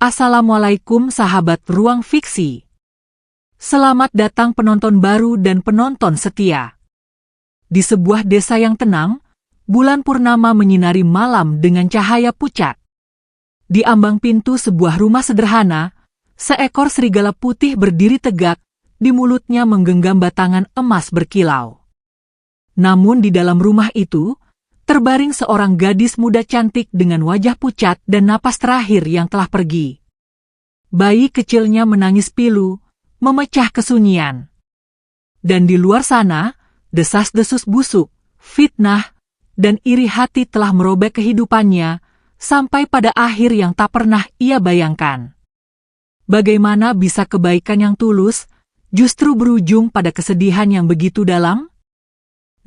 Assalamualaikum sahabat Ruang Fiksi. Selamat datang penonton baru dan penonton setia. Di sebuah desa yang tenang, bulan purnama menyinari malam dengan cahaya pucat. Di ambang pintu sebuah rumah sederhana, seekor serigala putih berdiri tegak, di mulutnya menggenggam batangan emas berkilau. Namun di dalam rumah itu, terbaring seorang gadis muda cantik dengan wajah pucat dan napas terakhir yang telah pergi. Bayi kecilnya menangis pilu, memecah kesunyian. Dan di luar sana, desas-desus busuk, fitnah, dan iri hati telah merobek kehidupannya, sampai pada akhir yang tak pernah ia bayangkan. Bagaimana bisa kebaikan yang tulus, justru berujung pada kesedihan yang begitu dalam?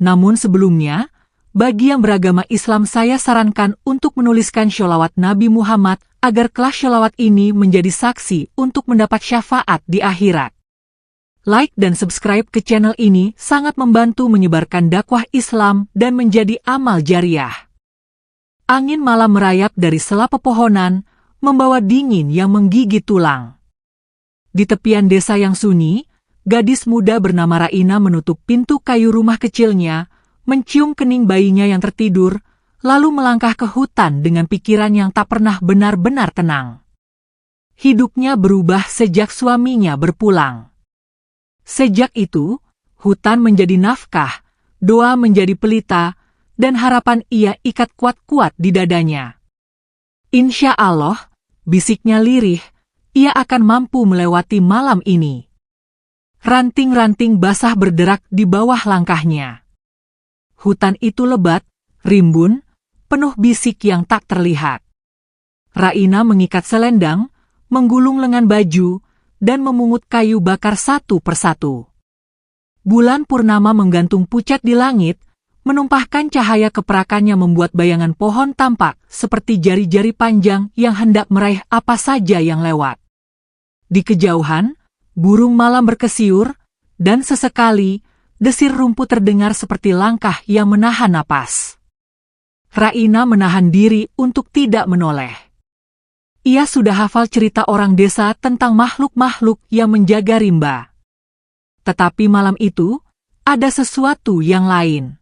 Namun sebelumnya, bagi yang beragama Islam saya sarankan untuk menuliskan sholawat Nabi Muhammad agar kelak sholawat ini menjadi saksi untuk mendapat syafaat di akhirat. Like dan subscribe ke channel ini sangat membantu menyebarkan dakwah Islam dan menjadi amal jariah. Angin malam merayap dari sela pepohonan, membawa dingin yang menggigit tulang. Di tepian desa yang sunyi, gadis muda bernama Raina menutup pintu kayu rumah kecilnya, mencium kening bayinya yang tertidur, lalu melangkah ke hutan dengan pikiran yang tak pernah benar-benar tenang. Hidupnya berubah sejak suaminya berpulang. Sejak itu, hutan menjadi nafkah, doa menjadi pelita, dan harapan ia ikat kuat-kuat di dadanya. Insya Allah, bisiknya lirih, ia akan mampu melewati malam ini. Ranting-ranting basah berderak di bawah langkahnya. Hutan itu lebat, rimbun, penuh bisik yang tak terlihat. Raina mengikat selendang, menggulung lengan baju, dan memungut kayu bakar satu persatu. Bulan purnama menggantung pucat di langit, menumpahkan cahaya keperakannya membuat bayangan pohon tampak seperti jari-jari panjang yang hendak meraih apa saja yang lewat. Di kejauhan, burung malam berkesiur, dan sesekali, desir rumput terdengar seperti langkah yang menahan napas. Raina menahan diri untuk tidak menoleh. Ia sudah hafal cerita orang desa tentang makhluk-makhluk yang menjaga rimba. Tetapi malam itu, ada sesuatu yang lain.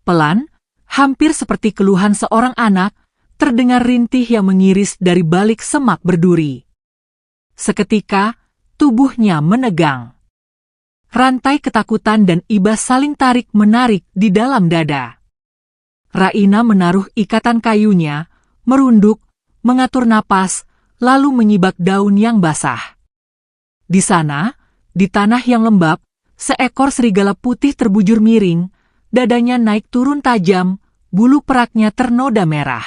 Pelan, hampir seperti keluhan seorang anak, terdengar rintih yang mengiris dari balik semak berduri. Seketika, tubuhnya menegang. Rantai ketakutan dan iba saling tarik-menarik di dalam dada. Raina menaruh ikatan kayunya, merunduk, mengatur napas, lalu menyibak daun yang basah. Di sana, di tanah yang lembab, seekor serigala putih terbujur miring, dadanya naik turun tajam, bulu peraknya ternoda merah.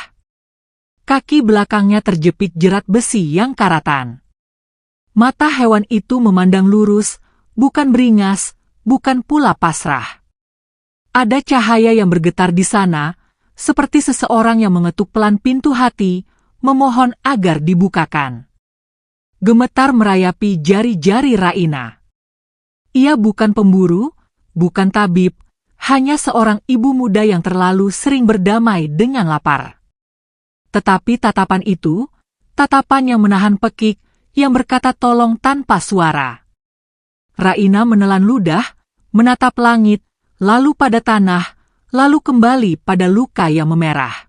Kaki belakangnya terjepit jerat besi yang karatan. Mata hewan itu memandang lurus, bukan beringas, bukan pula pasrah. Ada cahaya yang bergetar di sana, seperti seseorang yang mengetuk pelan pintu hati, memohon agar dibukakan. Gemetar merayapi jari-jari Raina. Ia bukan pemburu, bukan tabib, hanya seorang ibu muda yang terlalu sering berdamai dengan lapar. Tetapi tatapan itu, tatapan yang menahan pekik, yang berkata tolong tanpa suara. Raina menelan ludah, menatap langit, lalu pada tanah, lalu kembali pada luka yang memerah.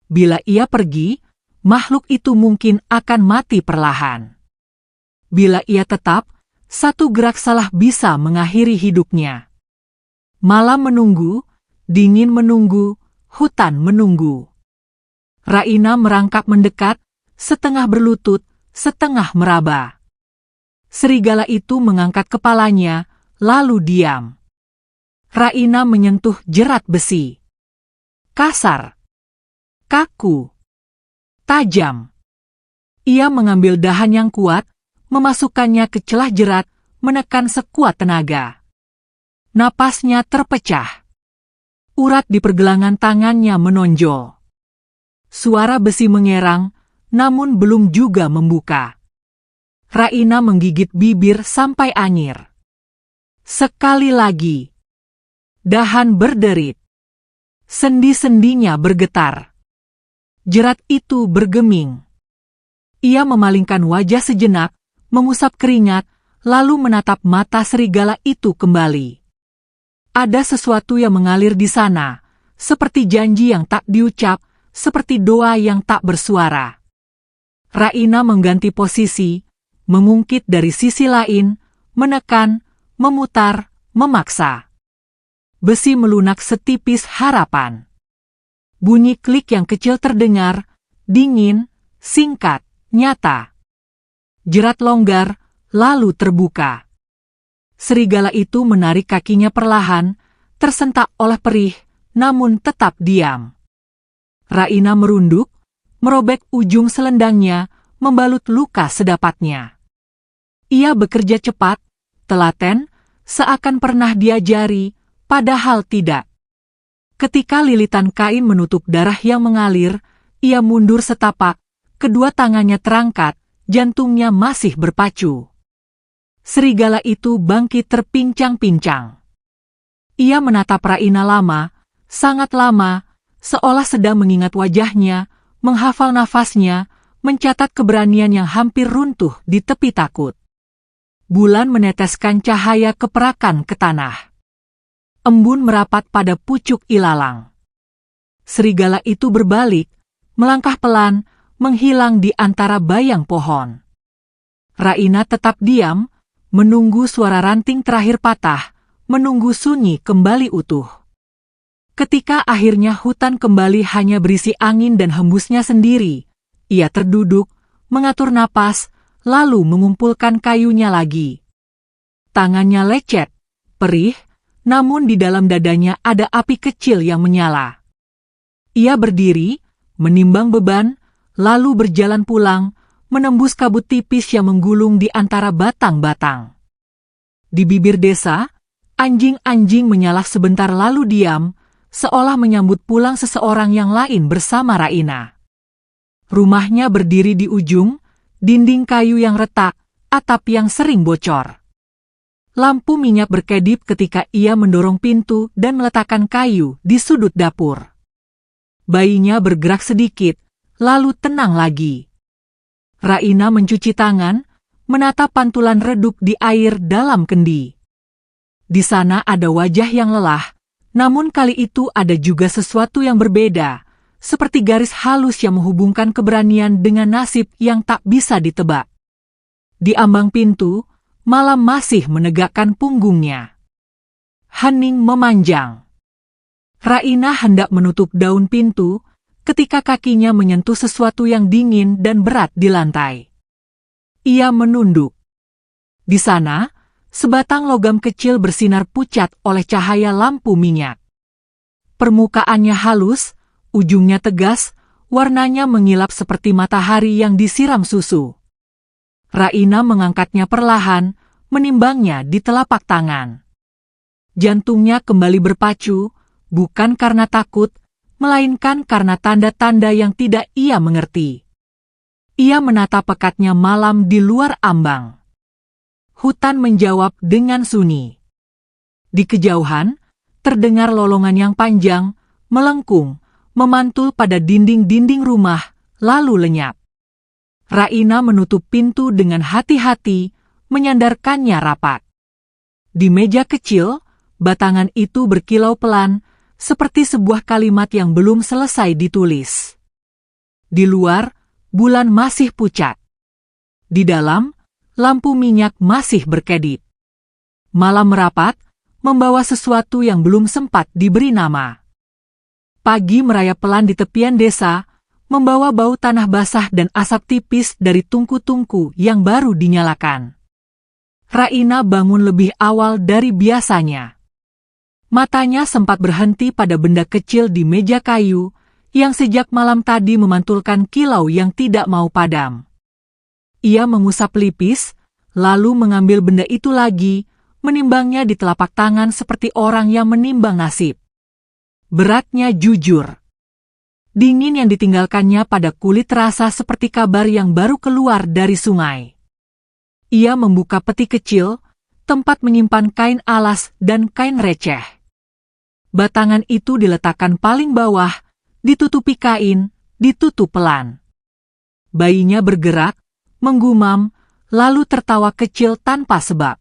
Bila ia pergi, makhluk itu mungkin akan mati perlahan. Bila ia tetap, satu gerak salah bisa mengakhiri hidupnya. Malam menunggu, dingin menunggu, hutan menunggu. Raina merangkak mendekat, setengah berlutut, setengah meraba. Serigala itu mengangkat kepalanya, lalu diam. Raina menyentuh jerat besi. Kasar. Kaku. Tajam. Ia mengambil dahan yang kuat, memasukkannya ke celah jerat, menekan sekuat tenaga. Napasnya terpecah. Urat di pergelangan tangannya menonjol. Suara besi mengerang, namun belum juga membuka. Raina menggigit bibir sampai anyir. Sekali lagi. Dahan berderit. Sendi-sendinya bergetar. Jerat itu bergeming. Ia memalingkan wajah sejenak, mengusap keringat, lalu menatap mata serigala itu kembali. Ada sesuatu yang mengalir di sana, seperti janji yang tak diucap, seperti doa yang tak bersuara. Raina mengganti posisi, mengungkit dari sisi lain, menekan, memutar, memaksa. Besi melunak setipis harapan. Bunyi klik yang kecil terdengar, dingin, singkat, nyata. Jerat longgar, lalu terbuka. Serigala itu menarik kakinya perlahan, tersentak oleh perih, namun tetap diam. Raina merunduk, merobek ujung selendangnya, membalut luka sedapatnya. Ia bekerja cepat, telaten, seakan pernah diajari, padahal tidak. Ketika lilitan kain menutup darah yang mengalir, ia mundur setapak, kedua tangannya terangkat, jantungnya masih berpacu. Serigala itu bangkit terpincang-pincang. Ia menatap Raina lama, sangat lama, seolah sedang mengingat wajahnya, menghafal nafasnya, mencatat keberanian yang hampir runtuh di tepi takut. Bulan meneteskan cahaya keperakan ke tanah. Embun merapat pada pucuk ilalang. Serigala itu berbalik, melangkah pelan, menghilang di antara bayang pohon. Raina tetap diam, menunggu suara ranting terakhir patah, menunggu sunyi kembali utuh. Ketika akhirnya hutan kembali hanya berisi angin dan hembusnya sendiri, ia terduduk, mengatur napas, lalu mengumpulkan kayunya lagi. Tangannya lecet, perih, namun di dalam dadanya ada api kecil yang menyala. Ia berdiri, menimbang beban, lalu berjalan pulang, menembus kabut tipis yang menggulung di antara batang-batang. Di bibir desa, anjing-anjing menyala sebentar lalu diam, seolah menyambut pulang seseorang yang lain bersama Raina. Rumahnya berdiri di ujung, dinding kayu yang retak, atap yang sering bocor. Lampu minyak berkedip ketika ia mendorong pintu dan meletakkan kayu di sudut dapur. Bayinya bergerak sedikit, lalu tenang lagi. Raina mencuci tangan, menatap pantulan redup di air dalam kendi. Di sana ada wajah yang lelah, namun kali itu ada juga sesuatu yang berbeda, seperti garis halus yang menghubungkan keberanian dengan nasib yang tak bisa ditebak. Di ambang pintu, malam masih menegakkan punggungnya. Hening memanjang. Raina hendak menutup daun pintu, ketika kakinya menyentuh sesuatu yang dingin dan berat di lantai. Ia menunduk. Di sana, sebatang logam kecil bersinar pucat oleh cahaya lampu minyak. Permukaannya halus, ujungnya tegas, warnanya mengilap seperti matahari yang disiram susu. Raina mengangkatnya perlahan, menimbangnya di telapak tangan. Jantungnya kembali berpacu, bukan karena takut, melainkan karena tanda-tanda yang tidak ia mengerti. Ia menatap pekatnya malam di luar ambang. Hutan menjawab dengan sunyi. Di kejauhan, terdengar lolongan yang panjang, melengkung, memantul pada dinding-dinding rumah, lalu lenyap. Raina menutup pintu dengan hati-hati, menyandarkannya rapat. Di meja kecil, batangan itu berkilau pelan, seperti sebuah kalimat yang belum selesai ditulis. Di luar, bulan masih pucat. Di dalam, lampu minyak masih berkedip. Malam merapat, membawa sesuatu yang belum sempat diberi nama. Pagi merayap pelan di tepian desa, membawa bau tanah basah dan asap tipis dari tungku-tungku yang baru dinyalakan. Raina bangun lebih awal dari biasanya. Matanya sempat berhenti pada benda kecil di meja kayu, yang sejak malam tadi memantulkan kilau yang tidak mau padam. Ia mengusap pelipis, lalu mengambil benda itu lagi, menimbangnya di telapak tangan seperti orang yang menimbang nasib. Beratnya jujur. Dingin yang ditinggalkannya pada kulit terasa seperti kabar yang baru keluar dari sungai. Ia membuka peti kecil, tempat menyimpan kain alas dan kain receh. Batangan itu diletakkan paling bawah, ditutupi kain, ditutup pelan. Bayinya bergerak, menggumam, lalu tertawa kecil tanpa sebab.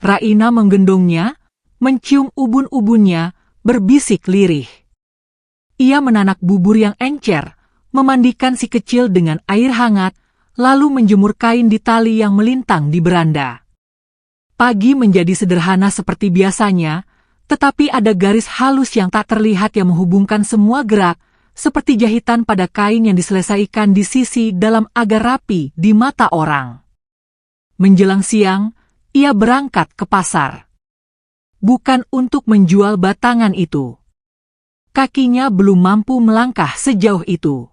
Raina menggendongnya, mencium ubun-ubunnya, berbisik lirih. Ia menanak bubur yang encer, memandikan si kecil dengan air hangat, lalu menjemur kain di tali yang melintang di beranda. Pagi menjadi sederhana seperti biasanya, tetapi ada garis halus yang tak terlihat yang menghubungkan semua gerak, seperti jahitan pada kain yang diselesaikan di sisi dalam agar rapi di mata orang. Menjelang siang, ia berangkat ke pasar. Bukan untuk menjual batangan itu. Kakinya belum mampu melangkah sejauh itu.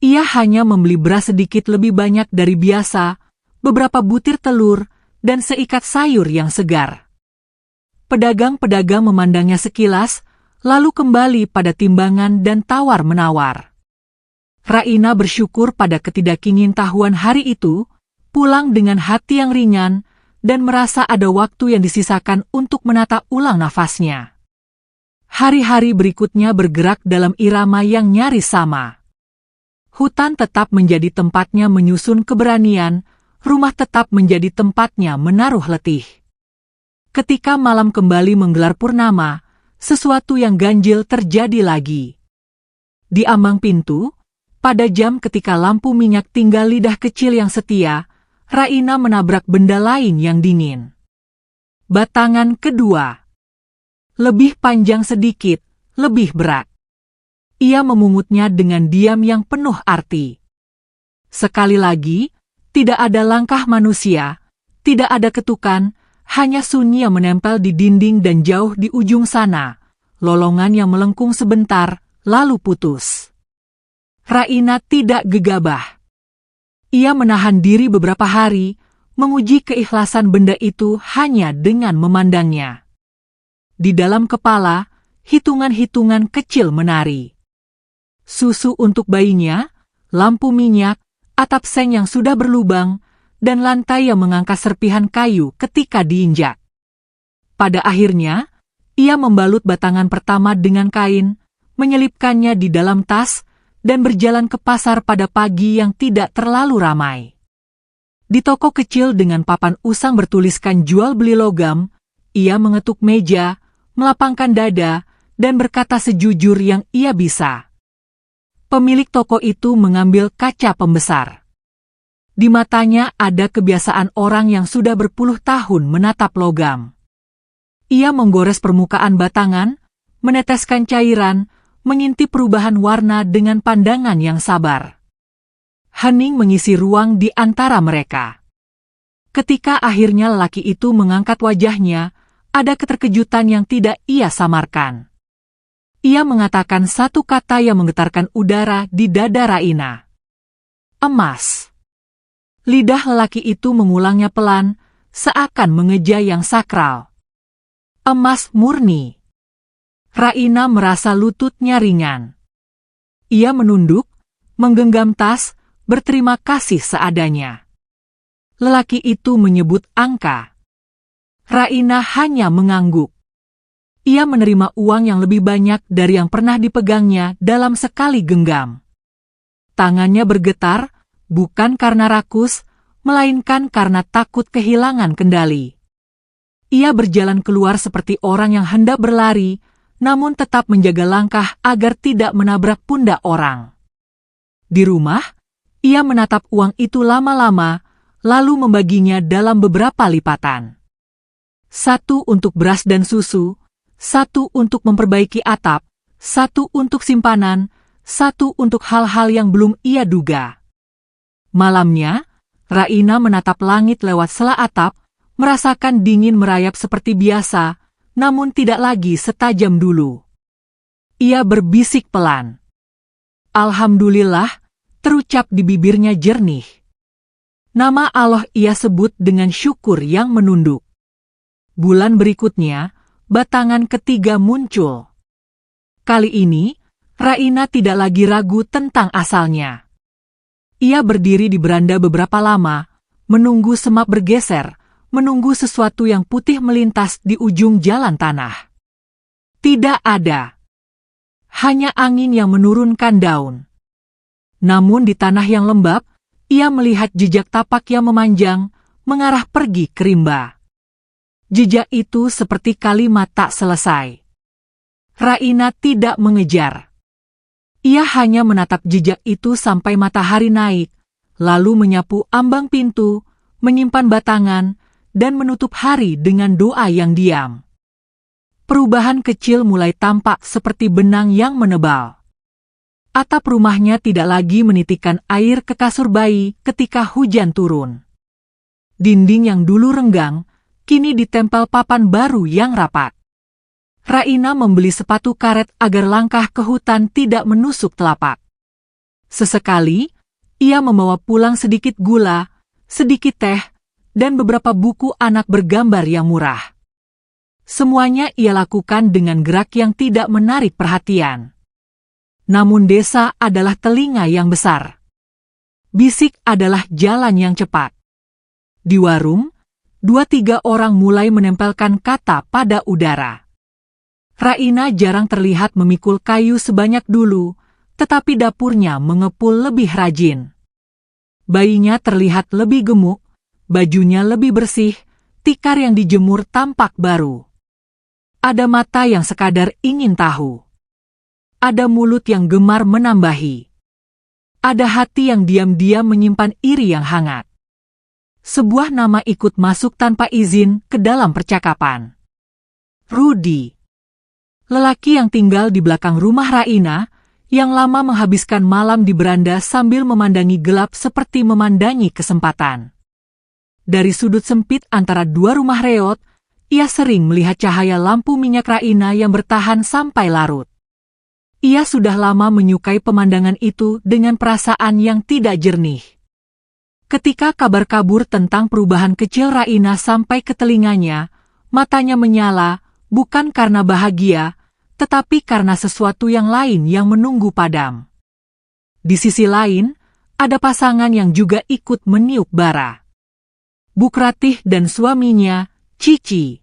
Ia hanya membeli beras sedikit lebih banyak dari biasa, beberapa butir telur, dan seikat sayur yang segar. Pedagang-pedagang memandangnya sekilas, lalu kembali pada timbangan dan tawar-menawar. Raina bersyukur pada ketidakingin-tahuan hari itu, pulang dengan hati yang ringan, dan merasa ada waktu yang disisakan untuk menata ulang nafasnya. Hari-hari berikutnya bergerak dalam irama yang nyaris sama. Hutan tetap menjadi tempatnya menyusun keberanian, rumah tetap menjadi tempatnya menaruh letih. Ketika malam kembali menggelar purnama, sesuatu yang ganjil terjadi lagi. Di ambang pintu, pada jam ketika lampu minyak tinggal lidah kecil yang setia, Raina menabrak benda lain yang dingin. Batangan kedua. Lebih panjang sedikit, lebih berat. Ia memungutnya dengan diam yang penuh arti. Sekali lagi, tidak ada langkah manusia, tidak ada ketukan, hanya sunyi yang menempel di dinding dan jauh di ujung sana, lolongan yang melengkung sebentar, lalu putus. Raina tidak gegabah. Ia menahan diri beberapa hari, menguji keikhlasan benda itu hanya dengan memandangnya. Di dalam kepala, hitungan-hitungan kecil menari. Susu untuk bayinya, lampu minyak, atap seng yang sudah berlubang, dan lantai yang mengangkat serpihan kayu ketika diinjak. Pada akhirnya, ia membalut batangan pertama dengan kain, menyelipkannya di dalam tas, dan berjalan ke pasar pada pagi yang tidak terlalu ramai. Di toko kecil dengan papan usang bertuliskan jual beli logam, ia mengetuk meja, melapangkan dada, dan berkata sejujur yang ia bisa. Pemilik toko itu mengambil kaca pembesar. Di matanya ada kebiasaan orang yang sudah berpuluh tahun menatap logam. Ia menggores permukaan batangan, meneteskan cairan, mengintip perubahan warna dengan pandangan yang sabar. Hening mengisi ruang di antara mereka. Ketika akhirnya lelaki itu mengangkat wajahnya, ada keterkejutan yang tidak ia samarkan. Ia mengatakan satu kata yang menggetarkan udara di dada Raina. Emas. Lidah lelaki itu mengulangnya pelan, seakan mengeja yang sakral. Emas murni. Raina merasa lututnya ringan. Ia menunduk, menggenggam tas, berterima kasih seadanya. Lelaki itu menyebut angka. Raina hanya mengangguk. Ia menerima uang yang lebih banyak dari yang pernah dipegangnya dalam sekali genggam. Tangannya bergetar, bukan karena rakus, melainkan karena takut kehilangan kendali. Ia berjalan keluar seperti orang yang hendak berlari, namun tetap menjaga langkah agar tidak menabrak pundak orang. Di rumah, ia menatap uang itu lama-lama, lalu membaginya dalam beberapa lipatan. Satu untuk beras dan susu, satu untuk memperbaiki atap, satu untuk simpanan, satu untuk hal-hal yang belum ia duga. Malamnya, Raina menatap langit lewat sela atap, merasakan dingin merayap seperti biasa, namun tidak lagi setajam dulu. Ia berbisik pelan. Alhamdulillah, terucap di bibirnya jernih. Nama Allah ia sebut dengan syukur yang menunduk. Bulan berikutnya, batangan ketiga muncul. Kali ini, Raina tidak lagi ragu tentang asalnya. Ia berdiri di beranda beberapa lama, menunggu semak bergeser, menunggu sesuatu yang putih melintas di ujung jalan tanah. Tidak ada. Hanya angin yang menurunkan daun. Namun di tanah yang lembab, ia melihat jejak tapak yang memanjang, mengarah pergi ke rimba. Jejak itu seperti kalimat tak selesai. Raina tidak mengejar. Ia hanya menatap jejak itu sampai matahari naik, lalu menyapu ambang pintu, menyimpan batangan, dan menutup hari dengan doa yang diam. Perubahan kecil mulai tampak seperti benang yang menebal. Atap rumahnya tidak lagi menitikkan air ke kasur bayi ketika hujan turun. Dinding yang dulu renggang, kini ditempel papan baru yang rapat. Raina membeli sepatu karet agar langkah ke hutan tidak menusuk telapak. Sesekali, ia membawa pulang sedikit gula, sedikit teh, dan beberapa buku anak bergambar yang murah. Semuanya ia lakukan dengan gerak yang tidak menarik perhatian. Namun desa adalah telinga yang besar. Bisik adalah jalan yang cepat. Di warung, 2-3 orang mulai menempelkan kata pada udara. Raina jarang terlihat memikul kayu sebanyak dulu, tetapi dapurnya mengepul lebih rajin. Bayinya terlihat lebih gemuk, bajunya lebih bersih, tikar yang dijemur tampak baru. Ada mata yang sekadar ingin tahu. Ada mulut yang gemar menambahi. Ada hati yang diam-diam menyimpan iri yang hangat. Sebuah nama ikut masuk tanpa izin ke dalam percakapan. Rudi. Lelaki yang tinggal di belakang rumah Raina, yang lama menghabiskan malam di beranda sambil memandangi gelap seperti memandangi kesempatan. Dari sudut sempit antara dua rumah reot, ia sering melihat cahaya lampu minyak Raina yang bertahan sampai larut. Ia sudah lama menyukai pemandangan itu dengan perasaan yang tidak jernih. Ketika kabar kabur tentang perubahan kecil Raina sampai ke telinganya, matanya menyala, bukan karena bahagia, tetapi karena sesuatu yang lain yang menunggu padam. Di sisi lain, ada pasangan yang juga ikut meniup bara. Bukratih dan suaminya, Cici.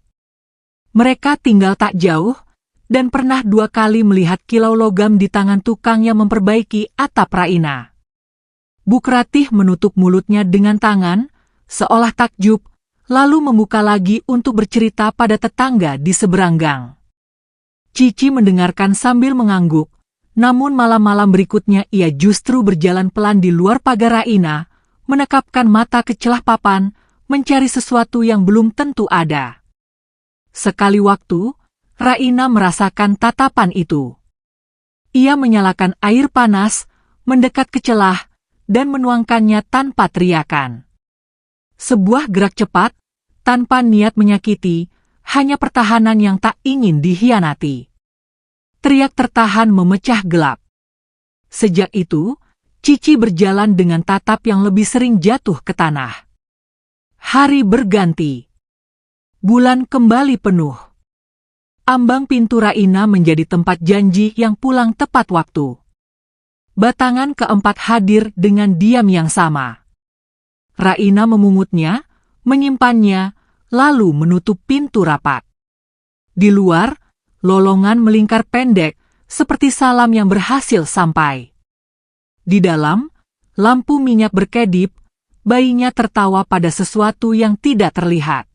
Mereka tinggal tak jauh, dan pernah 2 kali melihat kilau logam di tangan tukang yang memperbaiki atap Raina. Bukratih menutup mulutnya dengan tangan, seolah takjub, lalu membuka lagi untuk bercerita pada tetangga di seberang gang. Cici mendengarkan sambil mengangguk, namun malam-malam berikutnya ia justru berjalan pelan di luar pagar Raina, menekapkan mata ke celah papan, mencari sesuatu yang belum tentu ada. Sekali waktu, Raina merasakan tatapan itu. Ia menyalakan air panas, mendekat ke celah, dan menuangkannya tanpa teriakan. Sebuah gerak cepat, tanpa niat menyakiti, hanya pertahanan yang tak ingin dihianati. Teriak tertahan memecah gelap. Sejak itu, Cici berjalan dengan tatap yang lebih sering jatuh ke tanah. Hari berganti. Bulan kembali penuh. Ambang pintu Raina menjadi tempat janji yang pulang tepat waktu. Batangan keempat hadir dengan diam yang sama. Raina memungutnya, menyimpannya, lalu menutup pintu rapat. Di luar, lolongan melingkar pendek, seperti salam yang berhasil sampai. Di dalam, lampu minyak berkedip, bayinya tertawa pada sesuatu yang tidak terlihat.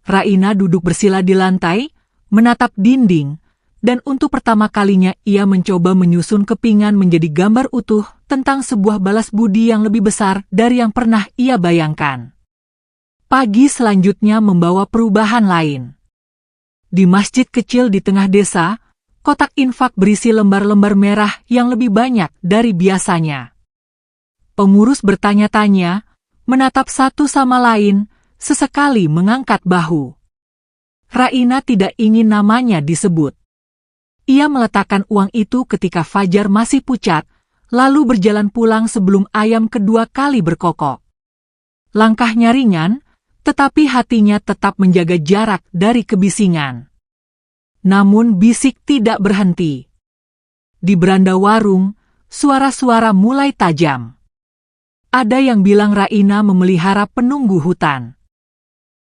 Raina duduk bersila di lantai, menatap dinding, dan untuk pertama kalinya ia mencoba menyusun kepingan menjadi gambar utuh tentang sebuah balas budi yang lebih besar dari yang pernah ia bayangkan. Pagi selanjutnya membawa perubahan lain. Di masjid kecil di tengah desa, kotak infak berisi lembar-lembar merah yang lebih banyak dari biasanya. Pengurus bertanya-tanya, menatap satu sama lain, sesekali mengangkat bahu. Raina tidak ingin namanya disebut. Ia meletakkan uang itu ketika fajar masih pucat, lalu berjalan pulang sebelum ayam kedua kali berkokok. Langkahnya ringan, tetapi hatinya tetap menjaga jarak dari kebisingan. Namun bisik tidak berhenti. Di beranda warung, suara-suara mulai tajam. Ada yang bilang Raina memelihara penunggu hutan.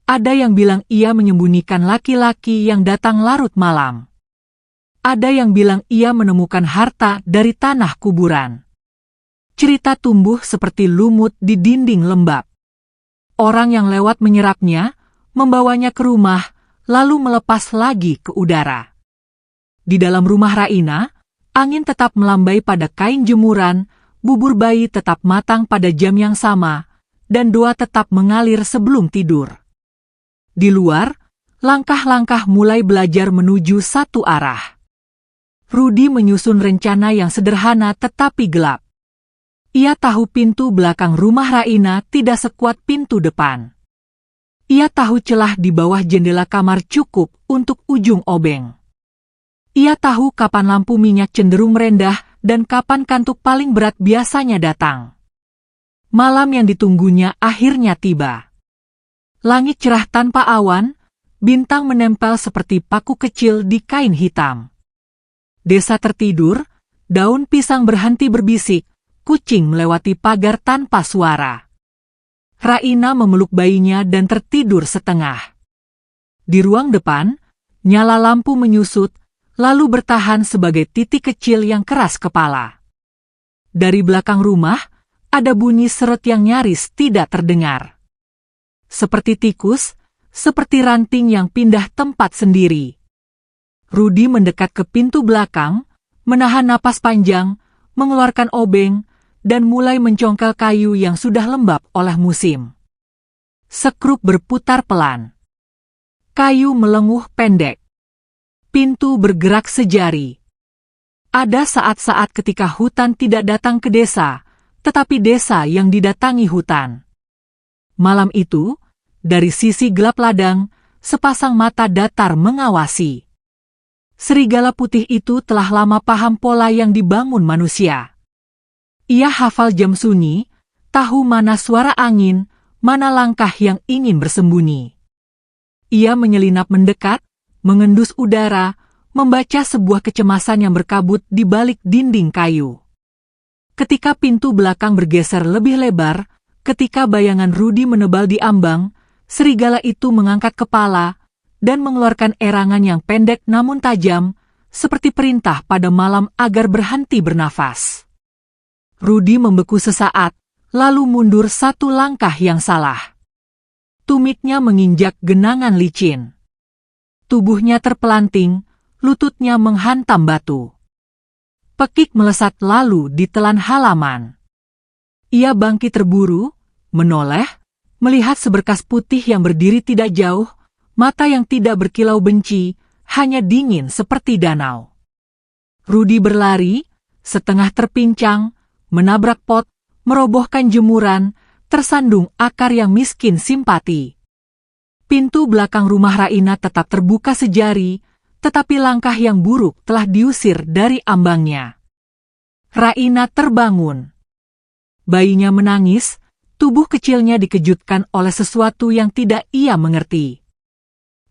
Ada yang bilang ia menyembunyikan laki-laki yang datang larut malam. Ada yang bilang ia menemukan harta dari tanah kuburan. cerita tumbuh seperti lumut di dinding lembab. Orang yang lewat menyerapnya, membawanya ke rumah, lalu melepas lagi ke udara. Di dalam rumah Raina, angin tetap melambai pada kain jemuran, bubur bayi tetap matang pada jam yang sama, dan doa tetap mengalir sebelum tidur. Di luar, langkah-langkah mulai belajar menuju satu arah. Rudy menyusun rencana yang sederhana tetapi gelap. Ia tahu pintu belakang rumah Raina tidak sekuat pintu depan. Ia tahu celah di bawah jendela kamar cukup untuk ujung obeng. Ia tahu kapan lampu minyak cenderung merendah dan kapan kantuk paling berat biasanya datang. Malam yang ditunggunya akhirnya tiba. Langit cerah tanpa awan, bintang menempel seperti paku kecil di kain hitam. Desa tertidur, daun pisang berhenti berbisik, kucing melewati pagar tanpa suara. Raina memeluk bayinya dan tertidur setengah. Di ruang depan, nyala lampu menyusut, lalu bertahan sebagai titik kecil yang keras kepala. Dari belakang rumah, ada bunyi seret yang nyaris tidak terdengar. Seperti tikus, seperti ranting yang pindah tempat sendiri. Rudy mendekat ke pintu belakang, menahan napas panjang, mengeluarkan obeng, dan mulai mencongkel kayu yang sudah lembab oleh musim. Sekrup berputar pelan. Kayu melenguh pendek. Pintu bergerak sejari. Ada saat-saat ketika hutan tidak datang ke desa, tetapi desa yang didatangi hutan. Malam itu, dari sisi gelap ladang, sepasang mata datar mengawasi. Serigala putih itu telah lama paham pola yang dibangun manusia. Ia hafal jam sunyi, tahu mana suara angin, mana langkah yang ingin bersembunyi. Ia menyelinap mendekat, mengendus udara, membaca sebuah kecemasan yang berkabut di balik dinding kayu. Ketika pintu belakang bergeser lebih lebar, ketika bayangan Rudy menebal di ambang, serigala itu mengangkat kepala dan mengeluarkan erangan yang pendek namun tajam, seperti perintah pada malam agar berhenti bernafas. Rudy membeku sesaat, lalu mundur satu langkah yang salah. Tumitnya menginjak genangan licin. Tubuhnya terpelanting, lututnya menghantam batu. Pekik melesat lalu ditelan halaman. Ia bangkit terburu, menoleh, melihat seberkas putih yang berdiri tidak jauh, mata yang tidak berkilau benci, hanya dingin seperti danau. Rudy berlari, setengah terpincang, menabrak pot, merobohkan jemuran, tersandung akar yang miskin simpati. Pintu belakang rumah Raina tetap terbuka sejari, tetapi langkah yang buruk telah diusir dari ambangnya. Raina terbangun. Bayinya menangis, tubuh kecilnya dikejutkan oleh sesuatu yang tidak ia mengerti.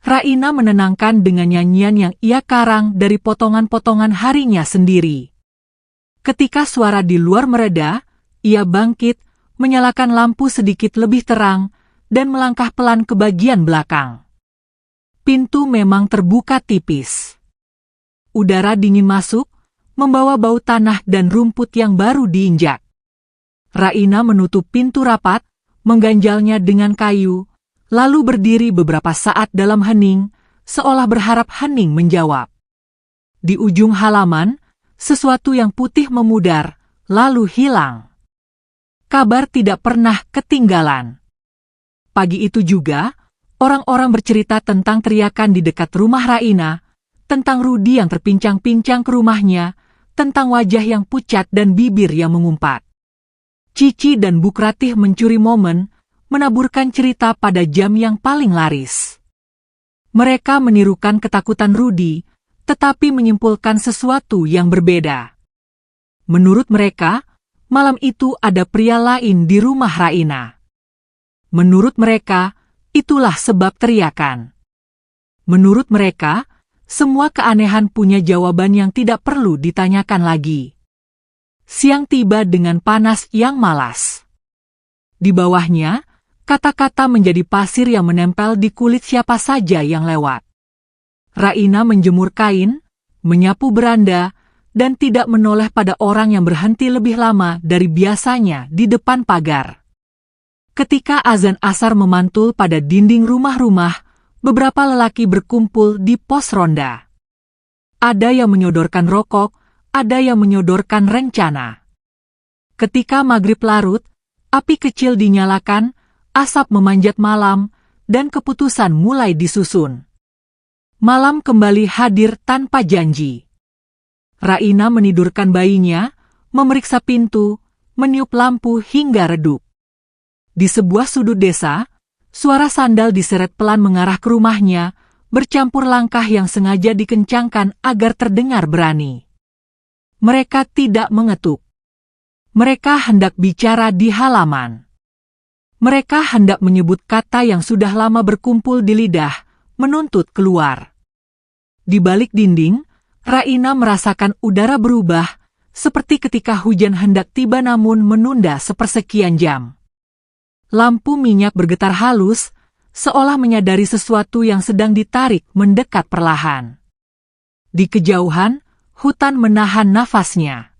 Raina menenangkan dengan nyanyian yang ia karang dari potongan-potongan harinya sendiri. Ketika suara di luar mereda, ia bangkit, menyalakan lampu sedikit lebih terang, dan melangkah pelan ke bagian belakang. Pintu memang terbuka tipis. Udara dingin masuk, membawa bau tanah dan rumput yang baru diinjak. Raina menutup pintu rapat, mengganjalnya dengan kayu, lalu berdiri beberapa saat dalam hening, seolah berharap hening menjawab. Di ujung halaman, sesuatu yang putih memudar, lalu hilang. Kabar tidak pernah ketinggalan. Pagi itu juga, orang-orang bercerita tentang teriakan di dekat rumah Raina, tentang Rudy yang terpincang-pincang ke rumahnya, tentang wajah yang pucat dan bibir yang mengumpat. Cici dan Buk Ratih mencuri momen, menaburkan cerita pada jam yang paling laris. Mereka menirukan ketakutan Rudy, tetapi menyimpulkan sesuatu yang berbeda. Menurut mereka, malam itu ada pria lain di rumah Raina. Menurut mereka, itulah sebab teriakan. Menurut mereka, semua keanehan punya jawaban yang tidak perlu ditanyakan lagi. Siang tiba dengan panas yang malas. Di bawahnya, kata-kata menjadi pasir yang menempel di kulit siapa saja yang lewat. Raina menjemur kain, menyapu beranda, dan tidak menoleh pada orang yang berhenti lebih lama dari biasanya di depan pagar. Ketika azan asar memantul pada dinding rumah-rumah, beberapa lelaki berkumpul di pos ronda. Ada yang menyodorkan rokok, ada yang menyodorkan rencana. Ketika maghrib larut, api kecil dinyalakan, asap memanjat malam, dan keputusan mulai disusun. Malam kembali hadir tanpa janji. Raina menidurkan bayinya, memeriksa pintu, meniup lampu hingga redup. Di sebuah sudut desa, suara sandal diseret pelan mengarah ke rumahnya, bercampur langkah yang sengaja dikencangkan agar terdengar berani. Mereka tidak mengetuk. Mereka hendak bicara di halaman. Mereka hendak menyebut kata yang sudah lama berkumpul di lidah, menuntut keluar. Di balik dinding, Raina merasakan udara berubah, seperti ketika hujan hendak tiba namun menunda sepersekian jam. Lampu minyak bergetar halus, seolah menyadari sesuatu yang sedang ditarik mendekat perlahan. Di kejauhan, hutan menahan nafasnya.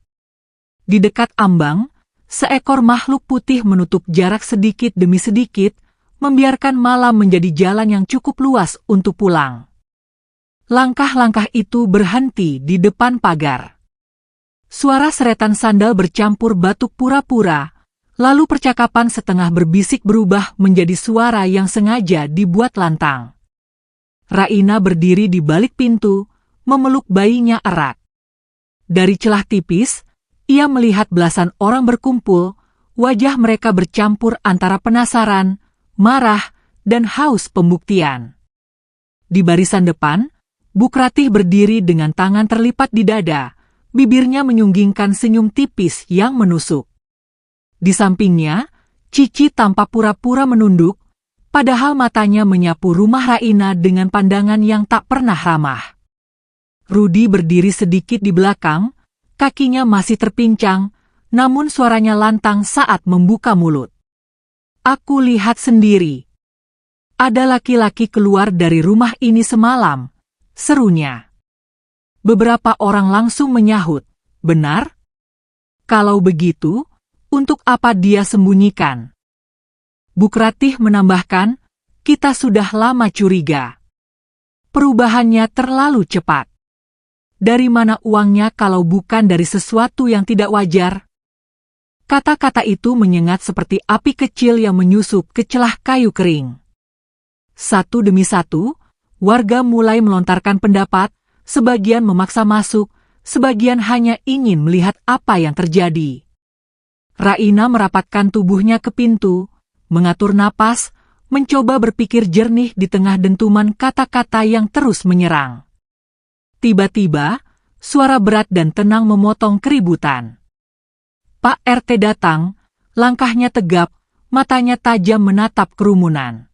Di dekat ambang, seekor makhluk putih menutup jarak sedikit demi sedikit, membiarkan malam menjadi jalan yang cukup luas untuk pulang. Langkah-langkah itu berhenti di depan pagar. Suara seretan sandal bercampur batuk pura-pura, lalu percakapan setengah berbisik berubah menjadi suara yang sengaja dibuat lantang. Raina berdiri di balik pintu, memeluk bayinya erat. Dari celah tipis, ia melihat belasan orang berkumpul, wajah mereka bercampur antara penasaran, marah, dan haus pembuktian. Di barisan depan, Bukratih berdiri dengan tangan terlipat di dada, bibirnya menyunggingkan senyum tipis yang menusuk. Di sampingnya, Cici tampak pura-pura menunduk, padahal matanya menyapu rumah Raina dengan pandangan yang tak pernah ramah. Rudi berdiri sedikit di belakang, kakinya masih terpincang, namun suaranya lantang saat membuka mulut. Aku lihat sendiri. Ada laki-laki keluar dari rumah ini semalam, serunya. Beberapa orang langsung menyahut, benar? Kalau begitu, untuk apa dia sembunyikan? Bukratih menambahkan, kita sudah lama curiga. Perubahannya terlalu cepat. Dari mana uangnya kalau bukan dari sesuatu yang tidak wajar? Kata-kata itu menyengat seperti api kecil yang menyusup ke celah kayu kering. Satu demi satu, warga mulai melontarkan pendapat, sebagian memaksa masuk, sebagian hanya ingin melihat apa yang terjadi. Raina merapatkan tubuhnya ke pintu, mengatur napas, mencoba berpikir jernih di tengah dentuman kata-kata yang terus menyerang. Tiba-tiba, suara berat dan tenang memotong keributan. Pak RT datang, langkahnya tegap, matanya tajam menatap kerumunan.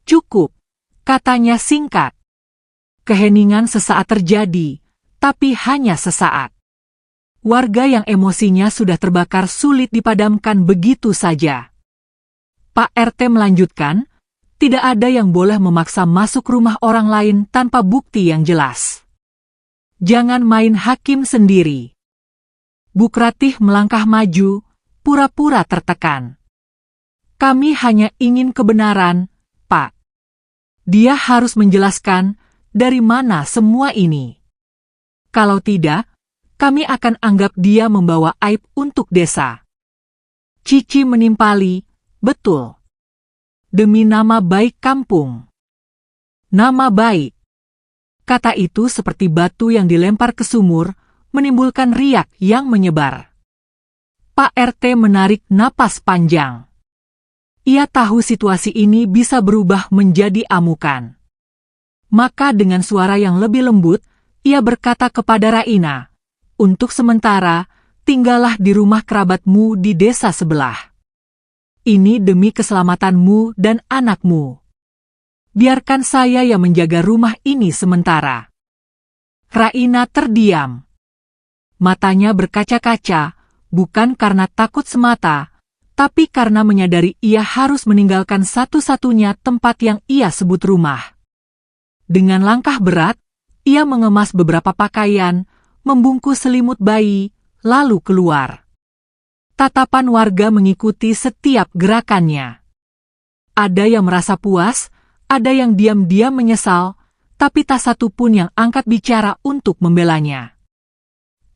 Cukup, katanya singkat. Keheningan sesaat terjadi, tapi hanya sesaat. Warga yang emosinya sudah terbakar sulit dipadamkan begitu saja. Pak RT melanjutkan, tidak ada yang boleh memaksa masuk rumah orang lain tanpa bukti yang jelas. Jangan main hakim sendiri. Bukratih melangkah maju, pura-pura tertekan. Kami hanya ingin kebenaran, Pak. Dia harus menjelaskan dari mana semua ini. Kalau tidak, kami akan anggap dia membawa aib untuk desa. Cici menimpali, betul. Demi nama baik kampung. Nama baik. Kata itu seperti batu yang dilempar ke sumur, menimbulkan riak yang menyebar. Pak RT menarik napas panjang. Ia tahu situasi ini bisa berubah menjadi amukan. Maka dengan suara yang lebih lembut, ia berkata kepada Raina, untuk sementara, tinggallah di rumah kerabatmu di desa sebelah. Ini demi keselamatanmu dan anakmu. Biarkan saya yang menjaga rumah ini sementara. Raina terdiam. Matanya berkaca-kaca, bukan karena takut semata, tapi karena menyadari ia harus meninggalkan satu-satunya tempat yang ia sebut rumah. Dengan langkah berat, ia mengemas beberapa pakaian, membungkus selimut bayi, lalu keluar. Tatapan warga mengikuti setiap gerakannya. Ada yang merasa puas, ada yang diam-diam menyesal, tapi tak satu pun yang angkat bicara untuk membelanya.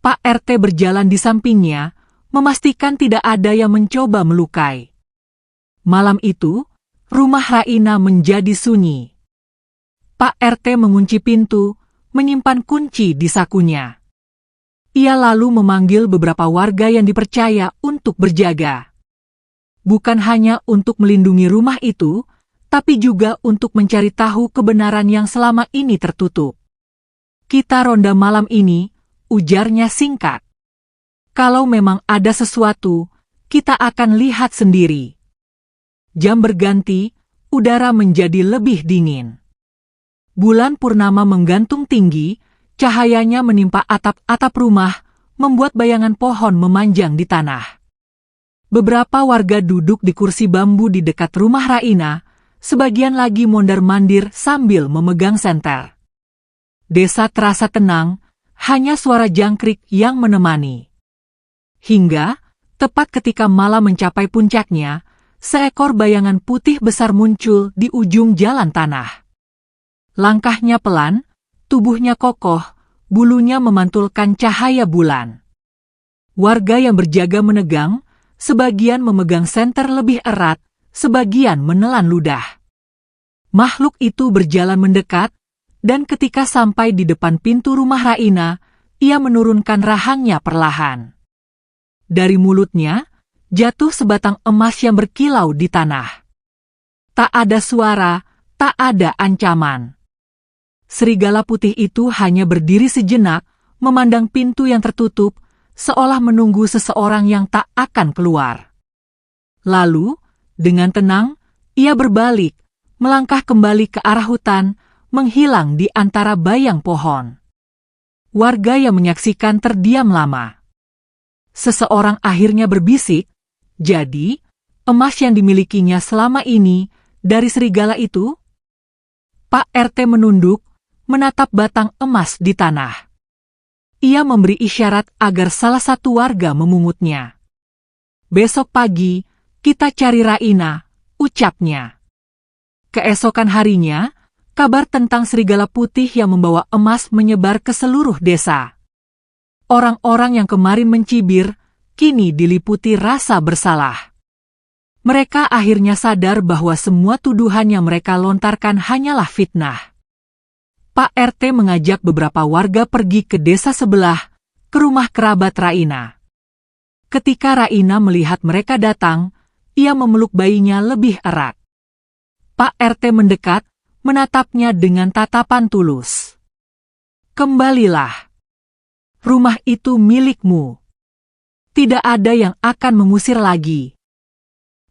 Pak RT berjalan di sampingnya, memastikan tidak ada yang mencoba melukai. Malam itu, rumah Raina menjadi sunyi. Pak RT mengunci pintu, menyimpan kunci di sakunya. Ia lalu memanggil beberapa warga yang dipercaya untuk berjaga. Bukan hanya untuk melindungi rumah itu, tapi juga untuk mencari tahu kebenaran yang selama ini tertutup. Kita ronda malam ini, ujarnya singkat. Kalau memang ada sesuatu, kita akan lihat sendiri. Jam berganti, udara menjadi lebih dingin. Bulan purnama menggantung tinggi, cahayanya menimpa atap-atap rumah, membuat bayangan pohon memanjang di tanah. Beberapa warga duduk di kursi bambu di dekat rumah Raina, sebagian lagi mondar-mandir sambil memegang senter. Desa terasa tenang, hanya suara jangkrik yang menemani. Hingga, tepat ketika malam mencapai puncaknya, seekor bayangan putih besar muncul di ujung jalan tanah. Langkahnya pelan, tubuhnya kokoh, bulunya memantulkan cahaya bulan. Warga yang berjaga menegang, sebagian memegang senter lebih erat, sebagian menelan ludah. Makhluk itu berjalan mendekat, dan ketika sampai di depan pintu rumah Raina, ia menurunkan rahangnya perlahan. Dari mulutnya, jatuh sebatang emas yang berkilau di tanah. Tak ada suara, tak ada ancaman. Serigala putih itu hanya berdiri sejenak, memandang pintu yang tertutup, seolah menunggu seseorang yang tak akan keluar. Lalu, dengan tenang, ia berbalik, melangkah kembali ke arah hutan, menghilang di antara bayang pohon. Warga yang menyaksikan terdiam lama. Seseorang akhirnya berbisik, jadi, emas yang dimilikinya selama ini, dari serigala itu? Pak RT menunduk, menatap batang emas di tanah. Ia memberi isyarat agar salah satu warga memungutnya. Besok pagi, kita cari Raina, ucapnya. Keesokan harinya, kabar tentang serigala putih yang membawa emas menyebar ke seluruh desa. Orang-orang yang kemarin mencibir, kini diliputi rasa bersalah. Mereka akhirnya sadar bahwa semua tuduhan yang mereka lontarkan hanyalah fitnah. Pak RT mengajak beberapa warga pergi ke desa sebelah, ke rumah kerabat Raina. Ketika Raina melihat mereka datang, ia memeluk bayinya lebih erat. Pak RT mendekat, menatapnya dengan tatapan tulus. Kembalilah. Rumah itu milikmu. Tidak ada yang akan mengusir lagi.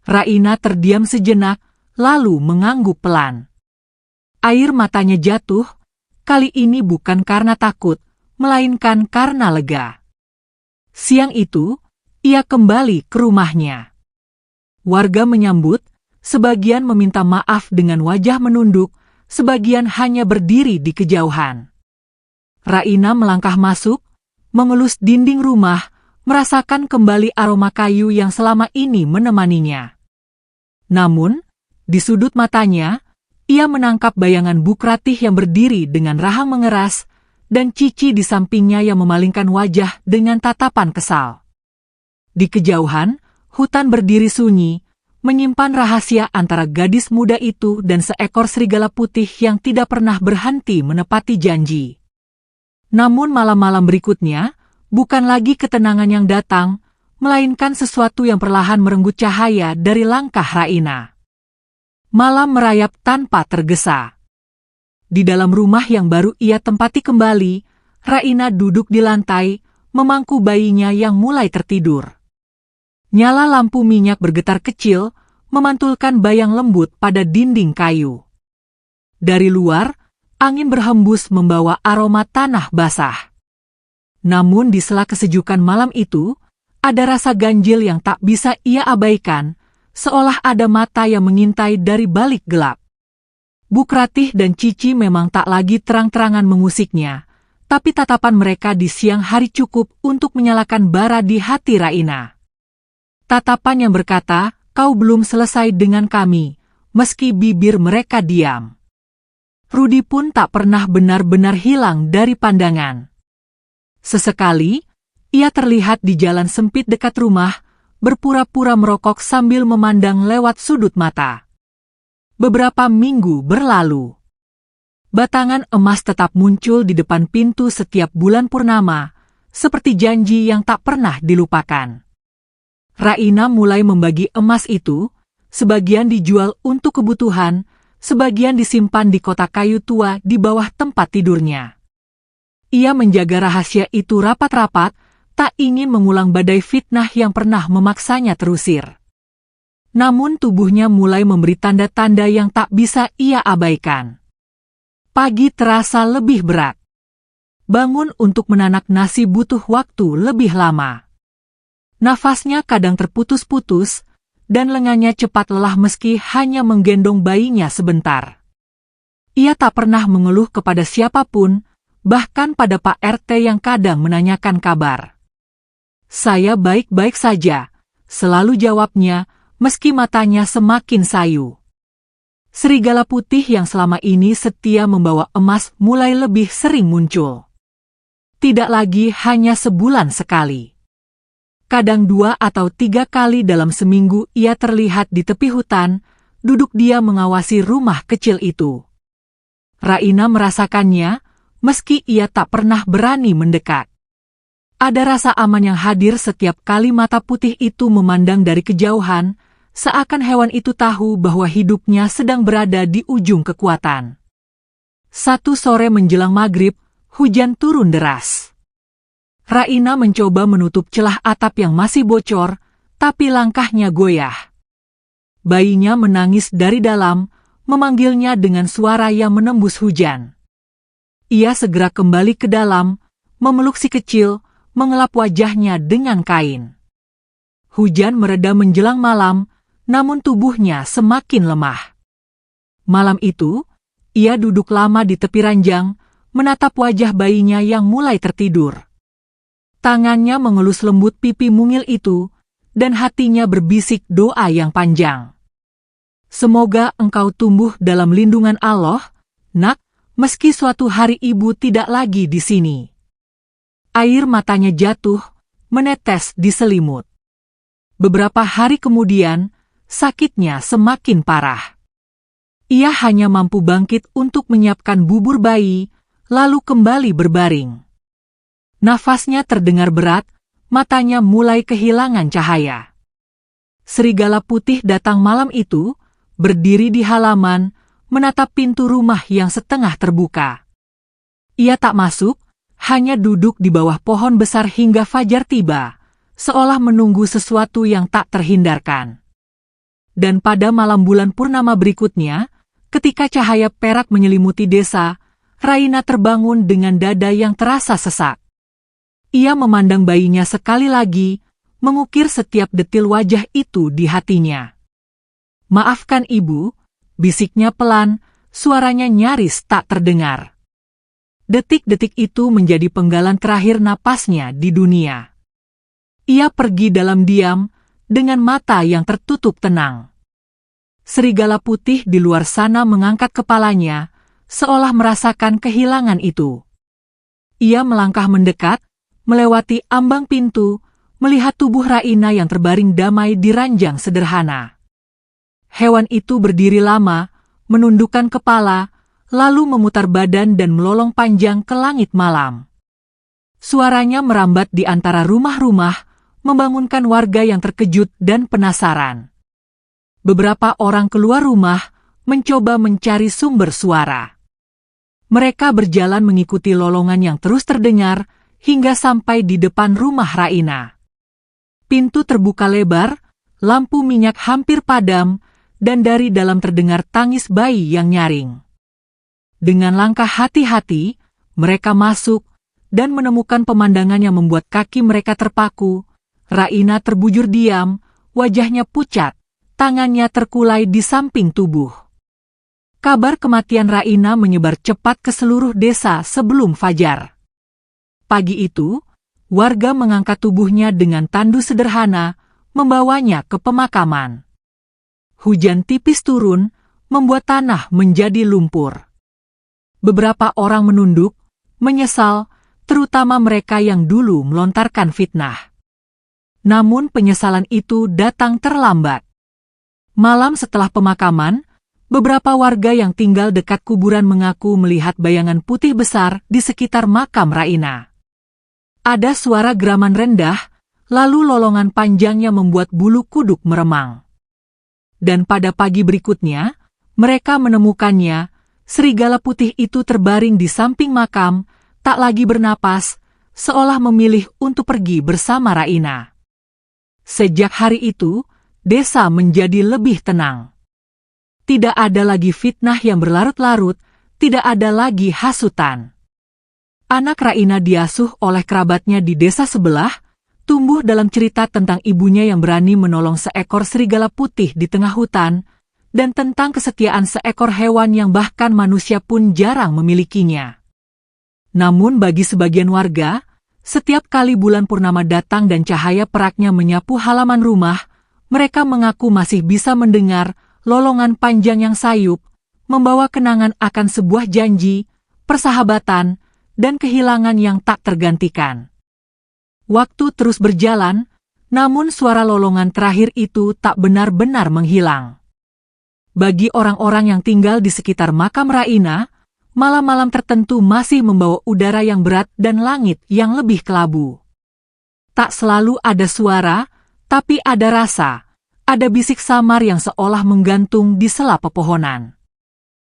Raina terdiam sejenak, lalu mengangguk pelan. Air matanya jatuh, kali ini bukan karena takut, melainkan karena lega. Siang itu, ia kembali ke rumahnya. Warga menyambut, sebagian meminta maaf dengan wajah menunduk, sebagian hanya berdiri di kejauhan. Raina melangkah masuk, mengelus dinding rumah, merasakan kembali aroma kayu yang selama ini menemaninya. Namun, di sudut matanya, ia menangkap bayangan Bukratih yang berdiri dengan rahang mengeras, dan Cici di sampingnya yang memalingkan wajah dengan tatapan kesal. Di kejauhan, hutan berdiri sunyi, menyimpan rahasia antara gadis muda itu dan seekor serigala putih yang tidak pernah berhenti menepati janji. Namun malam-malam berikutnya, bukan lagi ketenangan yang datang, melainkan sesuatu yang perlahan merenggut cahaya dari langkah Raina. Malam merayap tanpa tergesa. Di dalam rumah yang baru ia tempati kembali, Raina duduk di lantai, memangku bayinya yang mulai tertidur. Nyala lampu minyak bergetar kecil, memantulkan bayang lembut pada dinding kayu. Dari luar, angin berhembus membawa aroma tanah basah. Namun di sela kesejukan malam itu, ada rasa ganjil yang tak bisa ia abaikan, seolah ada mata yang mengintai dari balik gelap. Bukratih dan Cici memang tak lagi terang-terangan mengusiknya, tapi tatapan mereka di siang hari cukup untuk menyalakan bara di hati Raina. Tatapan yang berkata, "Kau belum selesai dengan kami," meski bibir mereka diam. Rudy pun tak pernah benar-benar hilang dari pandangan. Sesekali, ia terlihat di jalan sempit dekat rumah, berpura-pura merokok sambil memandang lewat sudut mata. Beberapa minggu berlalu. Batangan emas tetap muncul di depan pintu setiap bulan purnama, seperti janji yang tak pernah dilupakan. Raina mulai membagi emas itu, sebagian dijual untuk kebutuhan, sebagian disimpan di kotak kayu tua di bawah tempat tidurnya. Ia menjaga rahasia itu rapat-rapat, tak ingin mengulang badai fitnah yang pernah memaksanya terusir. Namun tubuhnya mulai memberi tanda-tanda yang tak bisa ia abaikan. Pagi terasa lebih berat. Bangun untuk menanak nasi butuh waktu lebih lama. Nafasnya kadang terputus-putus, dan lengannya cepat lelah meski hanya menggendong bayinya sebentar. Ia tak pernah mengeluh kepada siapapun, bahkan pada Pak RT yang kadang menanyakan kabar. "Saya baik-baik saja," selalu jawabnya, meski matanya semakin sayu. Serigala putih yang selama ini setia membawa emas mulai lebih sering muncul. Tidak lagi hanya sebulan sekali. Kadang 2 atau 3 kali dalam seminggu ia terlihat di tepi hutan, duduk dia mengawasi rumah kecil itu. Raina merasakannya, meski ia tak pernah berani mendekat. Ada rasa aman yang hadir setiap kali mata putih itu memandang dari kejauhan, seakan hewan itu tahu bahwa hidupnya sedang berada di ujung kekuatan. Satu sore menjelang maghrib, hujan turun deras. Raina mencoba menutup celah atap yang masih bocor, tapi langkahnya goyah. Bayinya menangis dari dalam, memanggilnya dengan suara yang menembus hujan. Ia segera kembali ke dalam, memeluk si kecil, mengelap wajahnya dengan kain. Hujan mereda menjelang malam, namun tubuhnya semakin lemah. Malam itu, ia duduk lama di tepi ranjang, menatap wajah bayinya yang mulai tertidur. Tangannya mengelus lembut pipi mungil itu, dan hatinya berbisik doa yang panjang. "Semoga engkau tumbuh dalam lindungan Allah, Nak, meski suatu hari ibu tidak lagi di sini." Air matanya jatuh, menetes di selimut. Beberapa hari kemudian, sakitnya semakin parah. Ia hanya mampu bangkit untuk menyiapkan bubur bayi, lalu kembali berbaring. Nafasnya terdengar berat, matanya mulai kehilangan cahaya. Serigala putih datang malam itu, berdiri di halaman, menatap pintu rumah yang setengah terbuka. Ia tak masuk, hanya duduk di bawah pohon besar hingga fajar tiba, seolah menunggu sesuatu yang tak terhindarkan. Dan pada malam bulan purnama berikutnya, ketika cahaya perak menyelimuti desa, Raina terbangun dengan dada yang terasa sesak. Ia memandang bayinya sekali lagi, mengukir setiap detil wajah itu di hatinya. "Maafkan ibu," bisiknya pelan, suaranya nyaris tak terdengar. Detik-detik itu menjadi penggalan terakhir napasnya di dunia. Ia pergi dalam diam, dengan mata yang tertutup tenang. Serigala putih di luar sana mengangkat kepalanya, seolah merasakan kehilangan itu. Ia melangkah mendekat, melewati ambang pintu, melihat tubuh Raina yang terbaring damai di ranjang sederhana. Hewan itu berdiri lama, menundukkan kepala, lalu memutar badan dan melolong panjang ke langit malam. Suaranya merambat di antara rumah-rumah, membangunkan warga yang terkejut dan penasaran. Beberapa orang keluar rumah, mencoba mencari sumber suara. Mereka berjalan mengikuti lolongan yang terus terdengar, hingga sampai di depan rumah Raina. Pintu terbuka lebar, lampu minyak hampir padam, dan dari dalam terdengar tangis bayi yang nyaring. Dengan langkah hati-hati, mereka masuk, dan menemukan pemandangan yang membuat kaki mereka terpaku. Raina terbujur diam, wajahnya pucat, tangannya terkulai di samping tubuh. Kabar kematian Raina menyebar cepat ke seluruh desa sebelum fajar. pagi itu, warga mengangkat tubuhnya dengan tandu sederhana, membawanya ke pemakaman. Hujan tipis turun, membuat tanah menjadi lumpur. Beberapa orang menunduk, menyesal, terutama mereka yang dulu melontarkan fitnah. Namun penyesalan itu datang terlambat. Malam setelah pemakaman, beberapa warga yang tinggal dekat kuburan mengaku melihat bayangan putih besar di sekitar makam Raina. Ada suara geraman rendah, lalu lolongan panjangnya membuat bulu kuduk meremang. Dan pada pagi berikutnya, mereka menemukannya, serigala putih itu terbaring di samping makam, tak lagi bernapas, seolah memilih untuk pergi bersama Raina. Sejak hari itu, desa menjadi lebih tenang. Tidak ada lagi fitnah yang berlarut-larut, tidak ada lagi hasutan. Anak Raina diasuh oleh kerabatnya di desa sebelah, tumbuh dalam cerita tentang ibunya yang berani menolong seekor serigala putih di tengah hutan, dan tentang kesetiaan seekor hewan yang bahkan manusia pun jarang memilikinya. Namun bagi sebagian warga, setiap kali bulan purnama datang dan cahaya peraknya menyapu halaman rumah, mereka mengaku masih bisa mendengar lolongan panjang yang sayup, membawa kenangan akan sebuah janji, persahabatan, dan kehilangan yang tak tergantikan. Waktu terus berjalan, namun suara lolongan terakhir itu tak benar-benar menghilang. Bagi orang-orang yang tinggal di sekitar makam Raina, malam-malam tertentu masih membawa udara yang berat dan langit yang lebih kelabu. Tak selalu ada suara, tapi ada rasa, ada bisik samar yang seolah menggantung di sela pepohonan.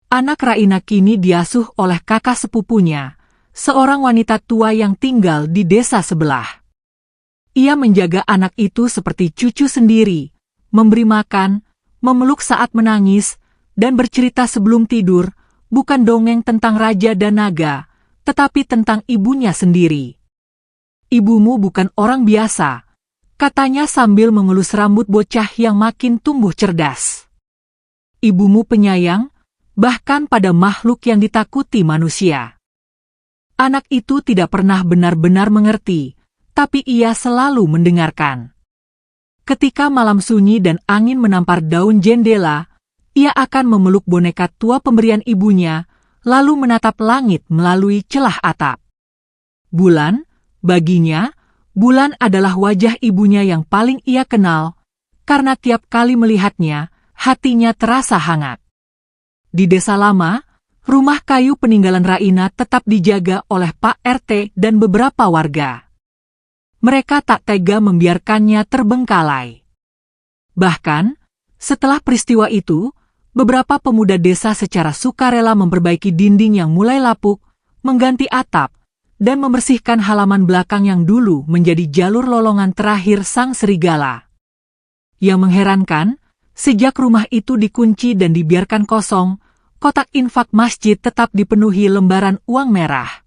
Anak Raina kini diasuh oleh kakak sepupunya, seorang wanita tua yang tinggal di desa sebelah. Ia menjaga anak itu seperti cucu sendiri, memberi makan, memeluk saat menangis, dan bercerita sebelum tidur, bukan dongeng tentang raja dan naga, tetapi tentang ibunya sendiri. "Ibumu bukan orang biasa," katanya sambil mengelus rambut bocah yang makin tumbuh cerdas. "Ibumu penyayang, bahkan pada makhluk yang ditakuti manusia." Anak itu tidak pernah benar-benar mengerti, tapi ia selalu mendengarkan. Ketika malam sunyi dan angin menampar daun jendela, ia akan memeluk boneka tua pemberian ibunya, lalu menatap langit melalui celah atap. Bulan, baginya, bulan adalah wajah ibunya yang paling ia kenal, karena tiap kali melihatnya, hatinya terasa hangat. Di desa lama, rumah kayu peninggalan Raina tetap dijaga oleh Pak RT dan beberapa warga. Mereka tak tega membiarkannya terbengkalai. Bahkan, setelah peristiwa itu, beberapa pemuda desa secara sukarela memperbaiki dinding yang mulai lapuk, mengganti atap, dan membersihkan halaman belakang yang dulu menjadi jalur lolongan terakhir sang serigala. Yang mengherankan, sejak rumah itu dikunci dan dibiarkan kosong, kotak infak masjid tetap dipenuhi lembaran uang merah.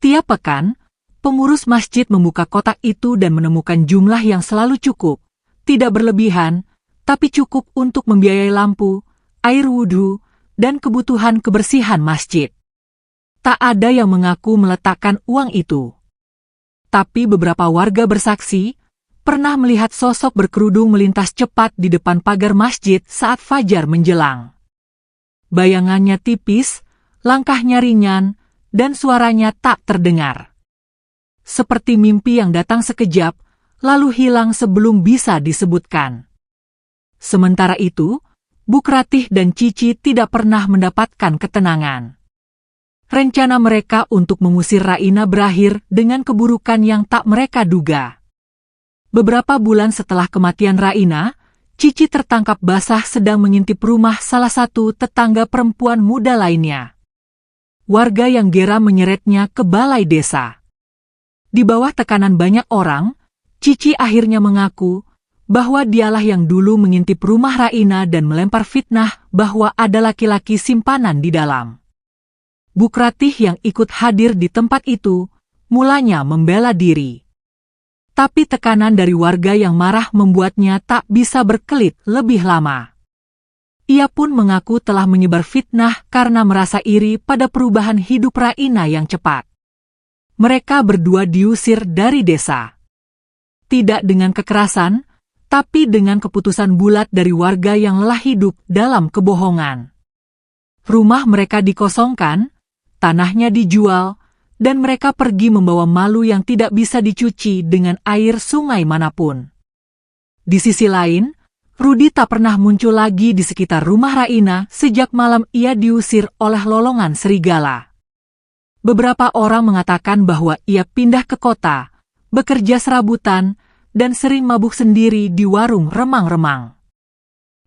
Tiap pekan, pengurus masjid membuka kotak itu dan menemukan jumlah yang selalu cukup, tidak berlebihan, tapi cukup untuk membiayai lampu, air wudhu, dan kebutuhan kebersihan masjid. Tak ada yang mengaku meletakkan uang itu. Tapi beberapa warga bersaksi, pernah melihat sosok berkerudung melintas cepat di depan pagar masjid saat fajar menjelang. Bayangannya tipis, langkahnya ringan, dan suaranya tak terdengar. Seperti mimpi yang datang sekejap, lalu hilang sebelum bisa disebutkan. Sementara itu, Buk Ratih dan Cici tidak pernah mendapatkan ketenangan. Rencana mereka untuk mengusir Raina berakhir dengan keburukan yang tak mereka duga. Beberapa bulan setelah kematian Raina, Cici tertangkap basah sedang mengintip rumah salah satu tetangga perempuan muda lainnya. Warga yang geram menyeretnya ke balai desa. Di bawah tekanan banyak orang, Cici akhirnya mengaku bahwa dialah yang dulu mengintip rumah Raina dan melempar fitnah bahwa ada laki-laki simpanan di dalam. Buk Ratih yang ikut hadir di tempat itu, mulanya membela diri. Tapi tekanan dari warga yang marah membuatnya tak bisa berkelit lebih lama. Ia pun mengaku telah menyebar fitnah karena merasa iri pada perubahan hidup Raina yang cepat. Mereka berdua diusir dari desa. Tidak dengan kekerasan, tapi dengan keputusan bulat dari warga yang lelah hidup dalam kebohongan. Rumah mereka dikosongkan, tanahnya dijual, dan mereka pergi membawa malu yang tidak bisa dicuci dengan air sungai manapun. Di sisi lain, Rudi tak pernah muncul lagi di sekitar rumah Raina sejak malam ia diusir oleh lolongan serigala. Beberapa orang mengatakan bahwa ia pindah ke kota, bekerja serabutan, dan sering mabuk sendiri di warung remang-remang.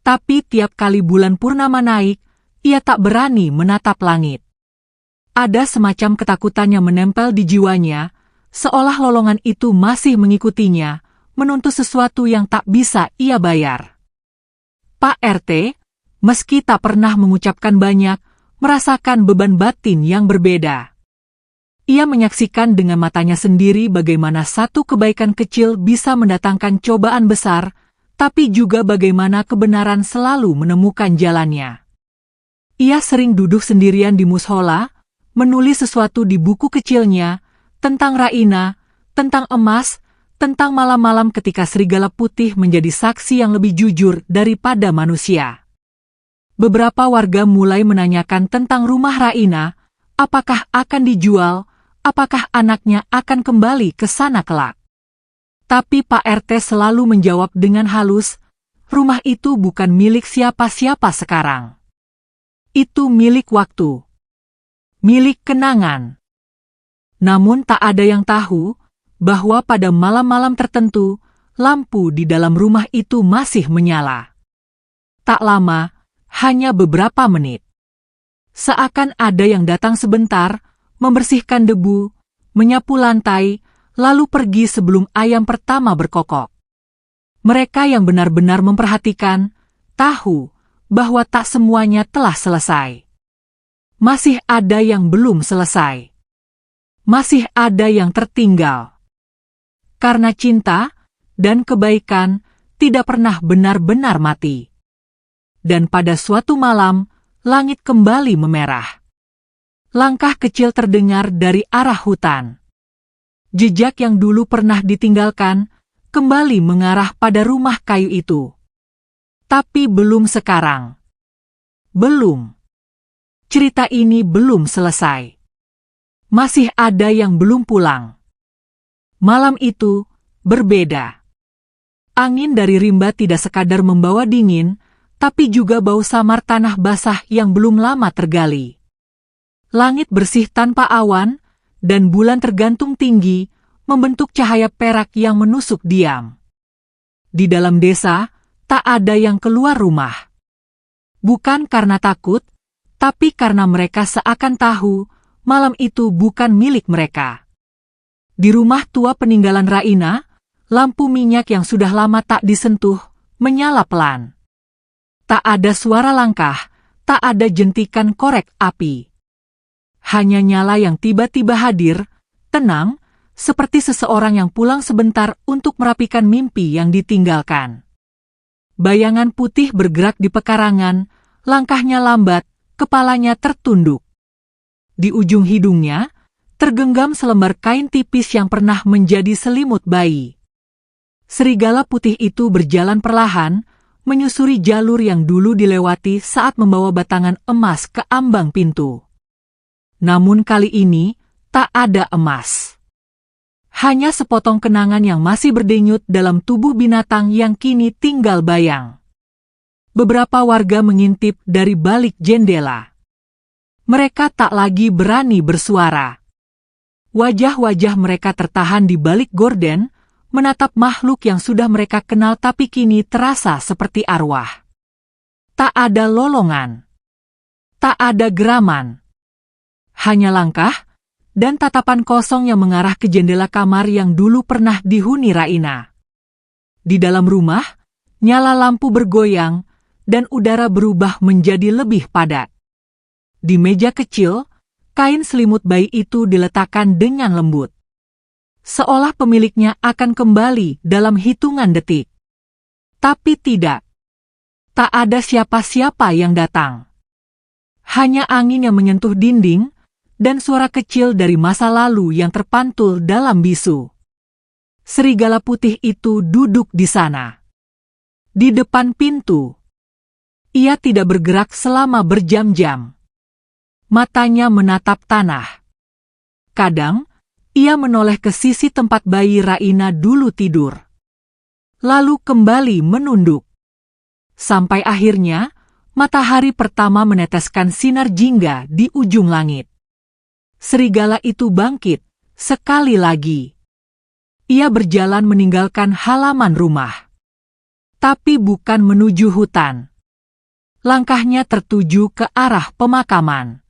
Tapi tiap kali bulan purnama naik, ia tak berani menatap langit. Ada semacam ketakutan yang menempel di jiwanya, seolah lolongan itu masih mengikutinya, menuntut sesuatu yang tak bisa ia bayar. Pak RT, meski tak pernah mengucapkan banyak, merasakan beban batin yang berbeda. Ia menyaksikan dengan matanya sendiri bagaimana satu kebaikan kecil bisa mendatangkan cobaan besar, tapi juga bagaimana kebenaran selalu menemukan jalannya. Ia sering duduk sendirian di mushola, menulis sesuatu di buku kecilnya, tentang Raina, tentang emas, tentang malam-malam ketika serigala putih menjadi saksi yang lebih jujur daripada manusia. Beberapa warga mulai menanyakan tentang rumah Raina, apakah akan dijual, apakah anaknya akan kembali ke sana kelak. Tapi Pak RT selalu menjawab dengan halus, rumah itu bukan milik siapa-siapa sekarang. Itu milik waktu. Milik kenangan. Namun tak ada yang tahu bahwa pada malam-malam tertentu, lampu di dalam rumah itu masih menyala. Tak lama, hanya beberapa menit. Seakan ada yang datang sebentar, membersihkan debu, menyapu lantai, lalu pergi sebelum ayam pertama berkokok. Mereka yang benar-benar memperhatikan, tahu bahwa tak semuanya telah selesai. Masih ada yang belum selesai. Masih ada yang tertinggal. Karena cinta dan kebaikan tidak pernah benar-benar mati. Dan pada suatu malam, langit kembali memerah. Langkah kecil terdengar dari arah hutan. Jejak yang dulu pernah ditinggalkan, kembali mengarah pada rumah kayu itu. Tapi belum sekarang. Belum. Cerita ini belum selesai. Masih ada yang belum pulang. Malam itu berbeda. Angin dari rimba tidak sekadar membawa dingin, tapi juga bau samar tanah basah yang belum lama tergali. Langit bersih tanpa awan, dan bulan tergantung tinggi, membentuk cahaya perak yang menusuk diam. Di dalam desa, tak ada yang keluar rumah. Bukan karena takut, tapi karena mereka seakan tahu, malam itu bukan milik mereka. Di rumah tua peninggalan Raina, lampu minyak yang sudah lama tak disentuh, menyala pelan. Tak ada suara langkah, tak ada jentikan korek api. Hanya nyala yang tiba-tiba hadir, tenang, seperti seseorang yang pulang sebentar untuk merapikan mimpi yang ditinggalkan. Bayangan putih bergerak di pekarangan, langkahnya lambat, kepalanya tertunduk. Di ujung hidungnya, tergenggam selembar kain tipis yang pernah menjadi selimut bayi. Serigala putih itu berjalan perlahan, menyusuri jalur yang dulu dilewati saat membawa batangan emas ke ambang pintu. Namun kali ini, tak ada emas. Hanya sepotong kenangan yang masih berdenyut dalam tubuh binatang yang kini tinggal bayang. Beberapa warga mengintip dari balik jendela. Mereka tak lagi berani bersuara. Wajah-wajah mereka tertahan di balik gorden, menatap makhluk yang sudah mereka kenal tapi kini terasa seperti arwah. Tak ada lolongan. Tak ada geraman. Hanya langkah, dan tatapan kosong yang mengarah ke jendela kamar yang dulu pernah dihuni Raina. Di dalam rumah, nyala lampu bergoyang, dan udara berubah menjadi lebih padat. Di meja kecil, kain selimut bayi itu diletakkan dengan lembut. Seolah pemiliknya akan kembali dalam hitungan detik. Tapi tidak. Tak ada siapa-siapa yang datang. Hanya angin yang menyentuh dinding, dan suara kecil dari masa lalu yang terpantul dalam bisu. Serigala putih itu duduk di sana, di depan pintu. Ia tidak bergerak selama berjam-jam. Matanya menatap tanah. Kadang, ia menoleh ke sisi tempat bayi Raina dulu tidur, lalu kembali menunduk. Sampai akhirnya, matahari pertama meneteskan sinar jingga di ujung langit. Serigala itu bangkit, sekali lagi. Ia berjalan meninggalkan halaman rumah. Tapi bukan menuju hutan. Langkahnya tertuju ke arah pemakaman.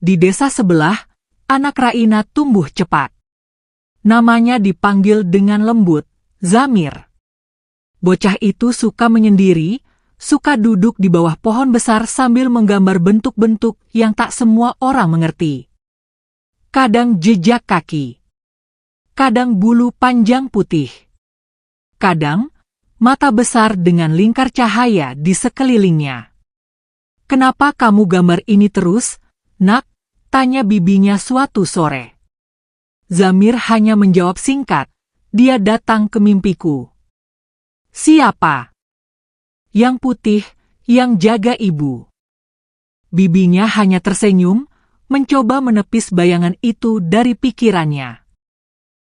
Di desa sebelah, anak Raina tumbuh cepat. Namanya dipanggil dengan lembut, Zamir. Bocah itu suka menyendiri, suka duduk di bawah pohon besar sambil menggambar bentuk-bentuk yang tak semua orang mengerti. Kadang jejak kaki, kadang bulu panjang putih, kadang mata besar dengan lingkar cahaya di sekelilingnya. "Kenapa kamu gambar ini terus, Nak?" tanya bibinya suatu sore. Zamir hanya menjawab singkat, "Dia datang ke mimpiku." "Siapa?" "Yang putih, yang jaga ibu." Bibinya hanya tersenyum, mencoba menepis bayangan itu dari pikirannya.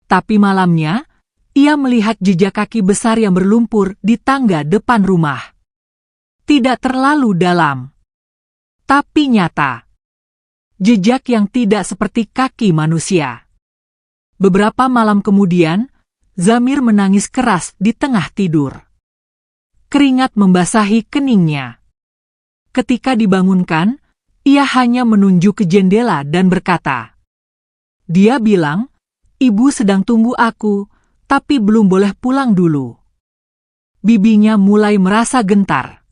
Tapi malamnya, ia melihat jejak kaki besar yang berlumpur di tangga depan rumah. Tidak terlalu dalam, tapi nyata. Jejak yang tidak seperti kaki manusia. Beberapa malam kemudian, Zamir menangis keras di tengah tidur. Keringat membasahi keningnya. Ketika dibangunkan, ia hanya menunjuk ke jendela dan berkata, "Dia bilang, ibu sedang tunggu aku, tapi belum boleh pulang dulu." Bibinya mulai merasa gentar.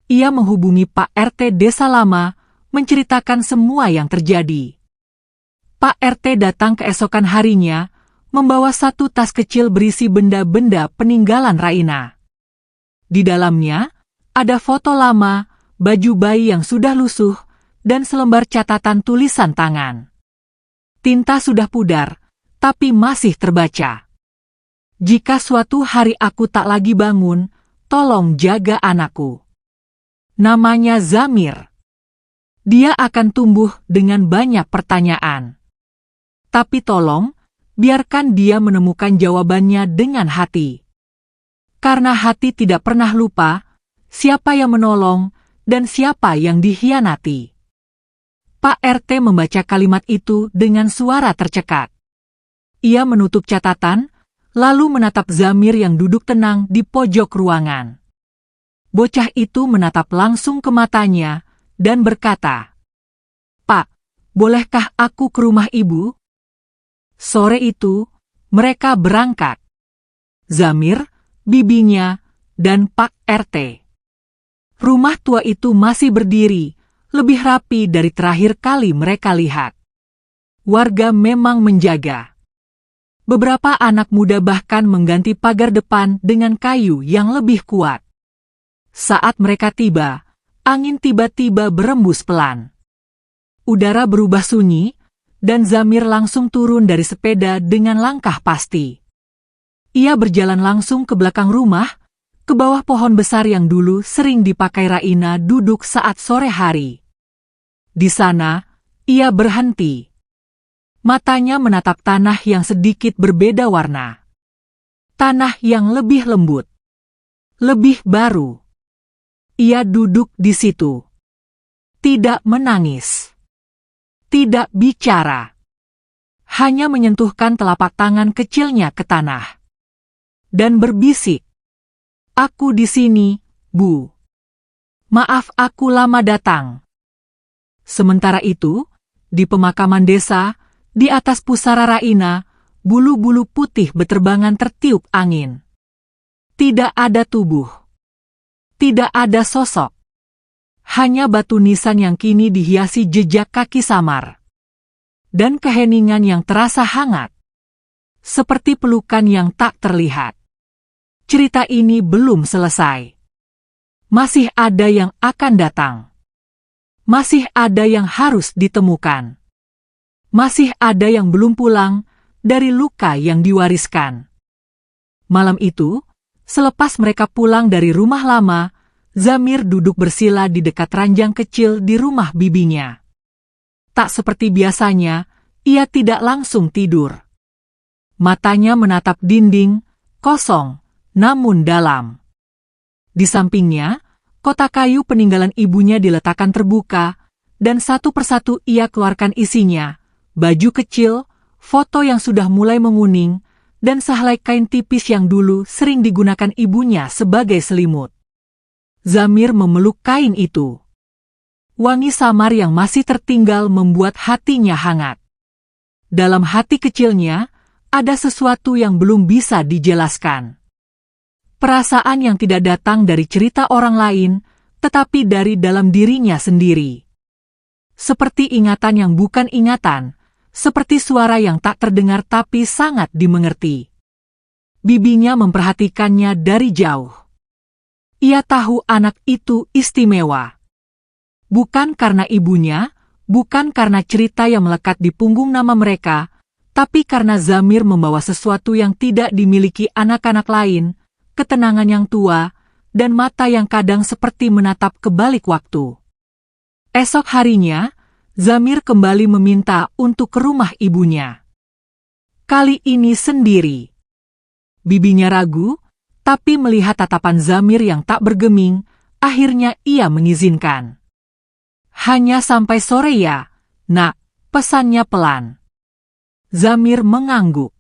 Ia menghubungi Pak RT Desa Lama, menceritakan semua yang terjadi. Pak RT datang keesokan harinya, membawa satu tas kecil berisi benda-benda peninggalan Raina. Di dalamnya, ada foto lama, baju bayi yang sudah lusuh, dan selembar catatan tulisan tangan. Tinta sudah pudar, tapi masih terbaca. "Jika suatu hari aku tak lagi bangun, tolong jaga anakku. Namanya Zamir. Dia akan tumbuh dengan banyak pertanyaan. Tapi tolong, biarkan dia menemukan jawabannya dengan hati. Karena hati tidak pernah lupa siapa yang menolong dan siapa yang dikhianati." Pak RT membaca kalimat itu dengan suara tercekat. Ia menutup catatan, lalu menatap Zamir yang duduk tenang di pojok ruangan. Bocah itu menatap langsung ke matanya dan berkata, "Pak, bolehkah aku ke rumah ibu?" Sore itu, mereka berangkat. Zamir, bibinya, dan Pak RT. Rumah tua itu masih berdiri, lebih rapi dari terakhir kali mereka lihat. Warga memang menjaga. Beberapa anak muda bahkan mengganti pagar depan dengan kayu yang lebih kuat. Saat mereka tiba, angin tiba-tiba berembus pelan. Udara berubah sunyi, dan Zamir langsung turun dari sepeda dengan langkah pasti. Ia berjalan langsung ke belakang rumah, ke bawah pohon besar yang dulu sering dipakai Raina duduk saat sore hari. Di sana, ia berhenti. Matanya menatap tanah yang sedikit berbeda warna. Tanah yang lebih lembut, lebih baru. Ia duduk di situ. Tidak menangis. Tidak bicara. Hanya menyentuhkan telapak tangan kecilnya ke tanah. Dan berbisik, "Aku di sini, Bu. Maaf aku lama datang." Sementara itu, di pemakaman desa, di atas pusara Raina, bulu-bulu putih beterbangan tertiup angin. Tidak ada tubuh. Tidak ada sosok. Hanya batu nisan yang kini dihiasi jejak kaki samar. Dan keheningan yang terasa hangat. Seperti pelukan yang tak terlihat. Cerita ini belum selesai. Masih ada yang akan datang. Masih ada yang harus ditemukan. Masih ada yang belum pulang dari luka yang diwariskan. Malam itu, selepas mereka pulang dari rumah lama, Zamir duduk bersila di dekat ranjang kecil di rumah bibinya. Tak seperti biasanya, ia tidak langsung tidur. Matanya menatap dinding, kosong, namun dalam. Di sampingnya, kotak kayu peninggalan ibunya diletakkan terbuka, dan satu persatu ia keluarkan isinya, baju kecil, foto yang sudah mulai menguning, dan sehelai kain tipis yang dulu sering digunakan ibunya sebagai selimut. Zamir memeluk kain itu. Wangi samar yang masih tertinggal membuat hatinya hangat. Dalam hati kecilnya, ada sesuatu yang belum bisa dijelaskan. Perasaan yang tidak datang dari cerita orang lain, tetapi dari dalam dirinya sendiri. Seperti ingatan yang bukan ingatan, seperti suara yang tak terdengar tapi sangat dimengerti. Bibinya memperhatikannya dari jauh. Ia tahu anak itu istimewa. Bukan karena ibunya, bukan karena cerita yang melekat di punggung nama mereka, tapi karena Zamir membawa sesuatu yang tidak dimiliki anak-anak lain, ketenangan yang tua, dan mata yang kadang seperti menatap kebalik waktu. Esok harinya, Zamir kembali meminta untuk ke rumah ibunya. Kali ini sendiri. Bibinya ragu, tapi melihat tatapan Zamir yang tak bergeming, akhirnya ia mengizinkan. Hanya sampai sore ya, nak, pesannya pelan. Zamir mengangguk.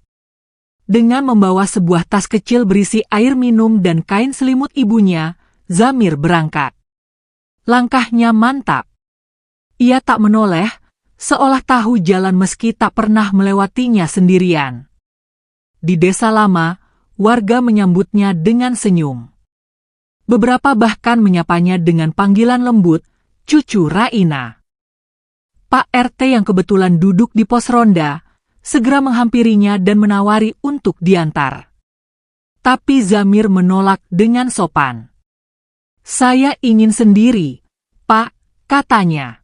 Dengan membawa sebuah tas kecil berisi air minum dan kain selimut ibunya, Zamir berangkat. Langkahnya mantap. Ia tak menoleh, seolah tahu jalan meski tak pernah melewatinya sendirian. Di desa lama, warga menyambutnya dengan senyum. Beberapa bahkan menyapanya dengan panggilan lembut, cucu Raina. Pak RT yang kebetulan duduk di pos ronda, segera menghampirinya dan menawari untuk diantar. Tapi Zamir menolak dengan sopan. Saya ingin sendiri, Pak, katanya.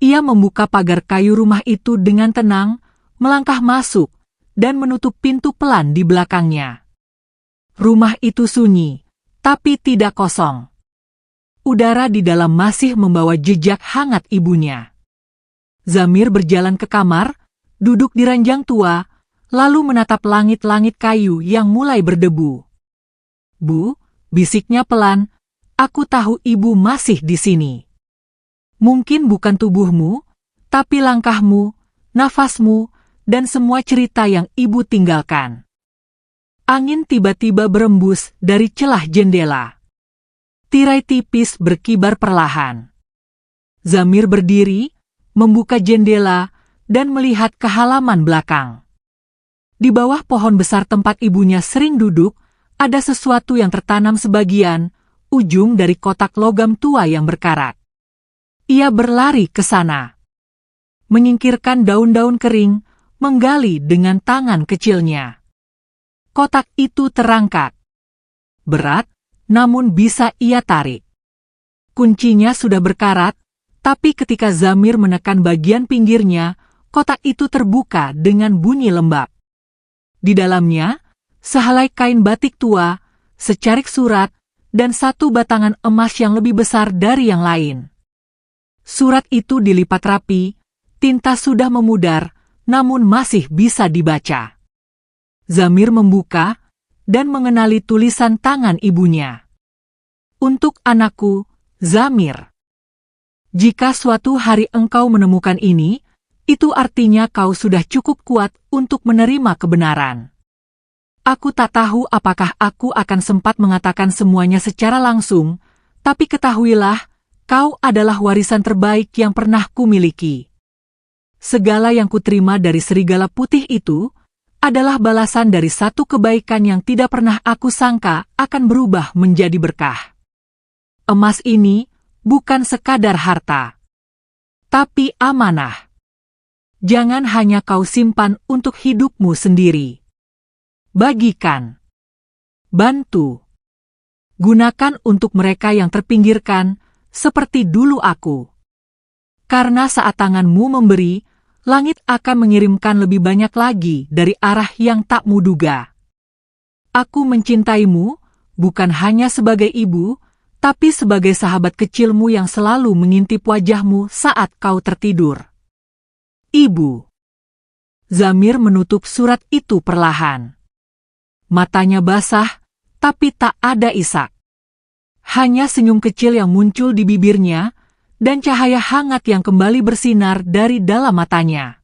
Ia membuka pagar kayu rumah itu dengan tenang, melangkah masuk, dan menutup pintu pelan di belakangnya. Rumah itu sunyi, tapi tidak kosong. Udara di dalam masih membawa jejak hangat ibunya. Zamir berjalan ke kamar, duduk di ranjang tua, lalu menatap langit-langit kayu yang mulai berdebu. Bu, bisiknya pelan, aku tahu ibu masih di sini. Mungkin bukan tubuhmu, tapi langkahmu, nafasmu, dan semua cerita yang ibu tinggalkan. Angin tiba-tiba berembus dari celah jendela. Tirai tipis berkibar perlahan. Zamir berdiri, membuka jendela, dan melihat ke halaman belakang. Di bawah pohon besar tempat ibunya sering duduk, ada sesuatu yang tertanam sebagian, ujung dari kotak logam tua yang berkarat. Ia berlari ke sana. Menyingkirkan daun-daun kering, menggali dengan tangan kecilnya. Kotak itu terangkat. Berat, namun bisa ia tarik. Kuncinya sudah berkarat, tapi ketika Zamir menekan bagian pinggirnya, kotak itu terbuka dengan bunyi lembab. Di dalamnya, sehelai kain batik tua, secarik surat, dan satu batangan emas yang lebih besar dari yang lain. Surat itu dilipat rapi, tinta sudah memudar, namun masih bisa dibaca. Zamir membuka, dan mengenali tulisan tangan ibunya. Untuk anakku, Zamir. Jika suatu hari engkau menemukan ini, itu artinya kau sudah cukup kuat untuk menerima kebenaran. Aku tak tahu apakah aku akan sempat mengatakan semuanya secara langsung, tapi ketahuilah, kau adalah warisan terbaik yang pernah kumiliki. Segala yang kuterima dari serigala putih itu adalah balasan dari satu kebaikan yang tidak pernah aku sangka akan berubah menjadi berkah. Emas ini bukan sekadar harta, tapi amanah. Jangan hanya kau simpan untuk hidupmu sendiri. Bagikan. Bantu. Gunakan untuk mereka yang terpinggirkan, seperti dulu aku. Karena saat tanganmu memberi, langit akan mengirimkan lebih banyak lagi dari arah yang tak muduga. Aku mencintaimu, bukan hanya sebagai ibu, tapi sebagai sahabat kecilmu yang selalu mengintip wajahmu saat kau tertidur. Ibu. Zamir menutup surat itu perlahan. Matanya basah, tapi tak ada isak. Hanya senyum kecil yang muncul di bibirnya, dan cahaya hangat yang kembali bersinar dari dalam matanya.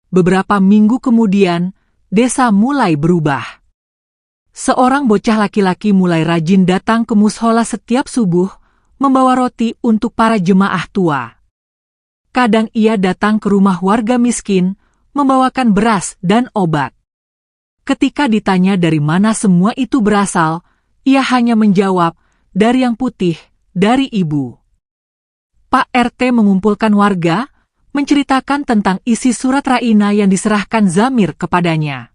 Beberapa minggu kemudian, desa mulai berubah. Seorang bocah laki-laki mulai rajin datang ke mushola setiap subuh, membawa roti untuk para jemaah tua. Kadang ia datang ke rumah warga miskin, membawakan beras dan obat. Ketika ditanya dari mana semua itu berasal, ia hanya menjawab, dari yang putih, dari ibu. Pak RT mengumpulkan warga, menceritakan tentang isi surat Raina yang diserahkan Zamir kepadanya.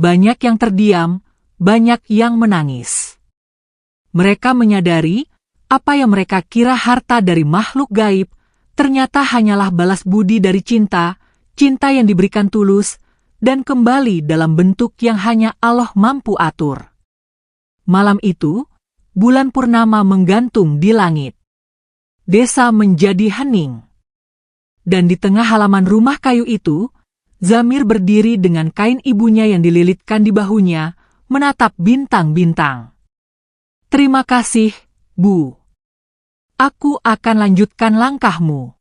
Banyak yang terdiam, banyak yang menangis. Mereka menyadari, apa yang mereka kira harta dari makhluk gaib, ternyata hanyalah balas budi dari cinta, cinta yang diberikan tulus, dan kembali dalam bentuk yang hanya Allah mampu atur. Malam itu, bulan purnama menggantung di langit. Desa menjadi hening. Dan di tengah halaman rumah kayu itu, Zamir berdiri dengan kain ibunya yang dililitkan di bahunya, menatap bintang-bintang. Terima kasih, Bu. Aku akan lanjutkan langkahmu.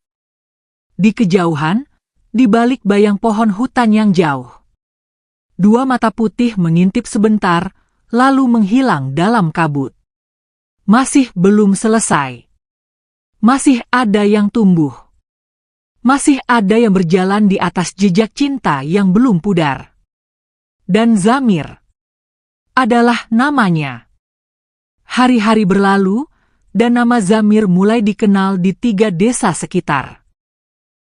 Di kejauhan, di balik bayang pohon hutan yang jauh, dua mata putih mengintip sebentar, lalu menghilang dalam kabut. Masih belum selesai. Masih ada yang tumbuh. Masih ada yang berjalan di atas jejak cinta yang belum pudar. Dan Zamir adalah namanya. Hari-hari berlalu, dan nama Zamir mulai dikenal di 3 desa sekitar.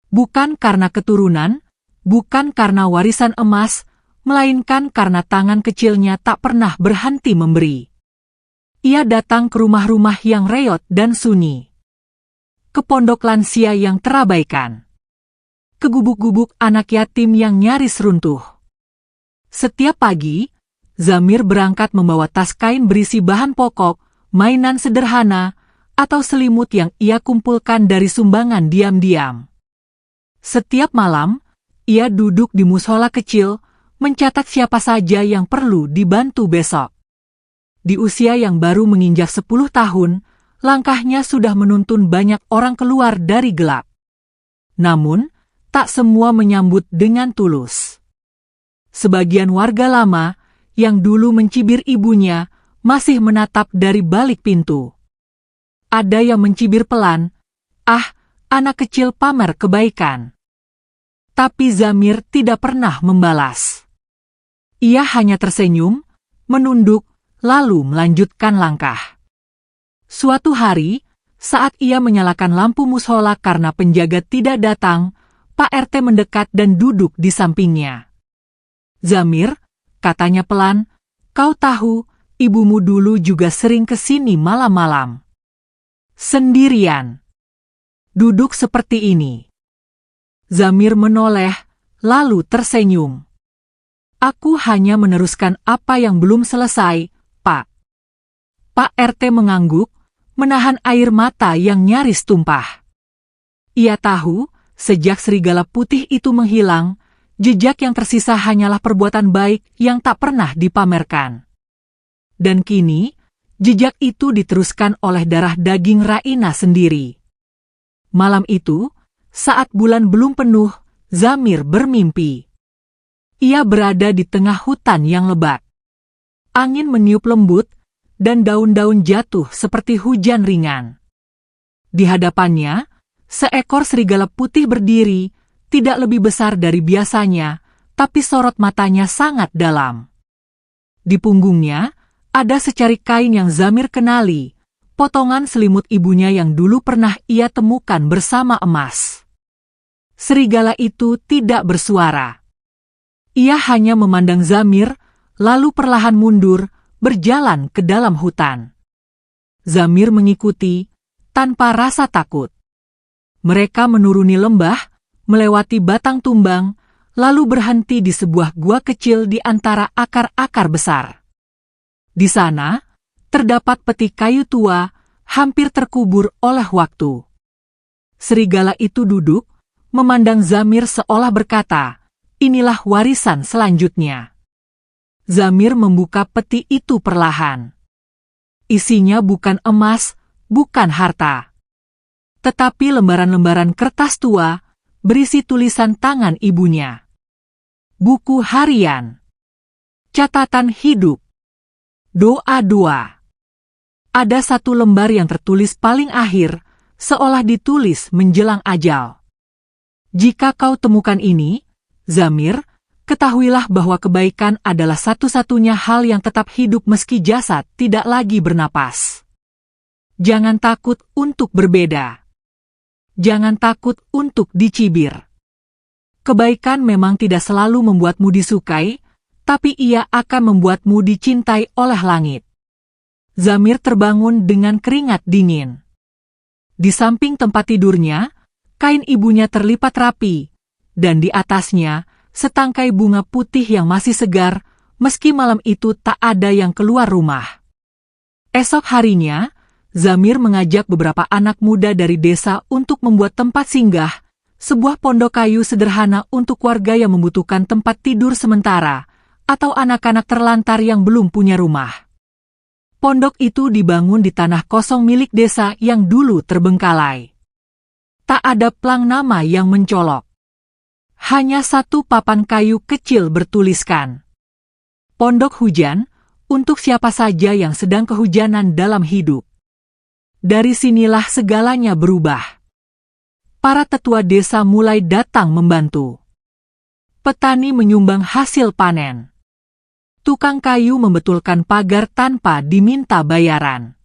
Bukan karena keturunan, bukan karena warisan emas, melainkan karena tangan kecilnya tak pernah berhenti memberi. Ia datang ke rumah-rumah yang reot dan sunyi. Ke pondok lansia yang terabaikan. Ke gubuk-gubuk anak yatim yang nyaris runtuh. Setiap pagi, Zamir berangkat membawa tas kain berisi bahan pokok, mainan sederhana, atau selimut yang ia kumpulkan dari sumbangan diam-diam. Setiap malam, ia duduk di mushola kecil, mencatat siapa saja yang perlu dibantu besok. Di usia yang baru menginjak 10 tahun, langkahnya sudah menuntun banyak orang keluar dari gelap. Namun, tak semua menyambut dengan tulus. Sebagian warga lama, yang dulu mencibir ibunya, masih menatap dari balik pintu. Ada yang mencibir pelan, "Ah, anak kecil pamer kebaikan." Tapi Zamir tidak pernah membalas. Ia hanya tersenyum, menunduk, lalu melanjutkan langkah. Suatu hari, saat ia menyalakan lampu mushola karena penjaga tidak datang, Pak RT mendekat dan duduk di sampingnya. "Zamir," katanya pelan, "kau tahu, ibumu dulu juga sering ke sini malam-malam. Sendirian. Duduk seperti ini." Zamir menoleh, lalu tersenyum. "Aku hanya meneruskan apa yang belum selesai, Pak." Pak RT mengangguk, menahan air mata yang nyaris tumpah. Ia tahu, sejak serigala putih itu menghilang, jejak yang tersisa hanyalah perbuatan baik yang tak pernah dipamerkan. Dan kini, jejak itu diteruskan oleh darah daging Raina sendiri. Malam itu, saat bulan belum penuh, Zamir bermimpi. Ia berada di tengah hutan yang lebat. Angin meniup lembut, dan daun-daun jatuh seperti hujan ringan. Di hadapannya, seekor serigala putih berdiri, tidak lebih besar dari biasanya, tapi sorot matanya sangat dalam. Di punggungnya, ada secari kain yang Zamir kenali, potongan selimut ibunya yang dulu pernah ia temukan bersama emas. Serigala itu tidak bersuara. Ia hanya memandang Zamir, lalu perlahan mundur, berjalan ke dalam hutan. Zamir mengikuti, tanpa rasa takut. Mereka menuruni lembah, melewati batang tumbang, lalu berhenti di sebuah gua kecil di antara akar-akar besar. Di sana, terdapat peti kayu tua, hampir terkubur oleh waktu. Serigala itu duduk, memandang Zamir seolah berkata, "Inilah warisan selanjutnya." Zamir membuka peti itu perlahan. Isinya bukan emas, bukan harta, tetapi lembaran-lembaran kertas tua, berisi tulisan tangan ibunya. Buku harian, catatan hidup, doa-doa. Ada satu lembar yang tertulis paling akhir, seolah ditulis menjelang ajal. "Jika kau temukan ini, Zamir, ketahuilah bahwa kebaikan adalah satu-satunya hal yang tetap hidup meski jasad tidak lagi bernapas. Jangan takut untuk berbeda. Jangan takut untuk dicibir. Kebaikan memang tidak selalu membuatmu disukai, tapi ia akan membuatmu dicintai oleh langit." Zamir terbangun dengan keringat dingin. Di samping tempat tidurnya, kain ibunya terlipat rapi, dan di atasnya, setangkai bunga putih yang masih segar, meski malam itu tak ada yang keluar rumah. Esok harinya, Zamir mengajak beberapa anak muda dari desa untuk membuat tempat singgah, sebuah pondok kayu sederhana untuk warga yang membutuhkan tempat tidur sementara, atau anak-anak terlantar yang belum punya rumah. Pondok itu dibangun di tanah kosong milik desa yang dulu terbengkalai. Tak ada plang nama yang mencolok. Hanya satu papan kayu kecil bertuliskan, "Pondok Hujan, untuk siapa saja yang sedang kehujanan dalam hidup." Dari sinilah segalanya berubah. Para tetua desa mulai datang membantu. Petani menyumbang hasil panen. Tukang kayu membetulkan pagar tanpa diminta bayaran.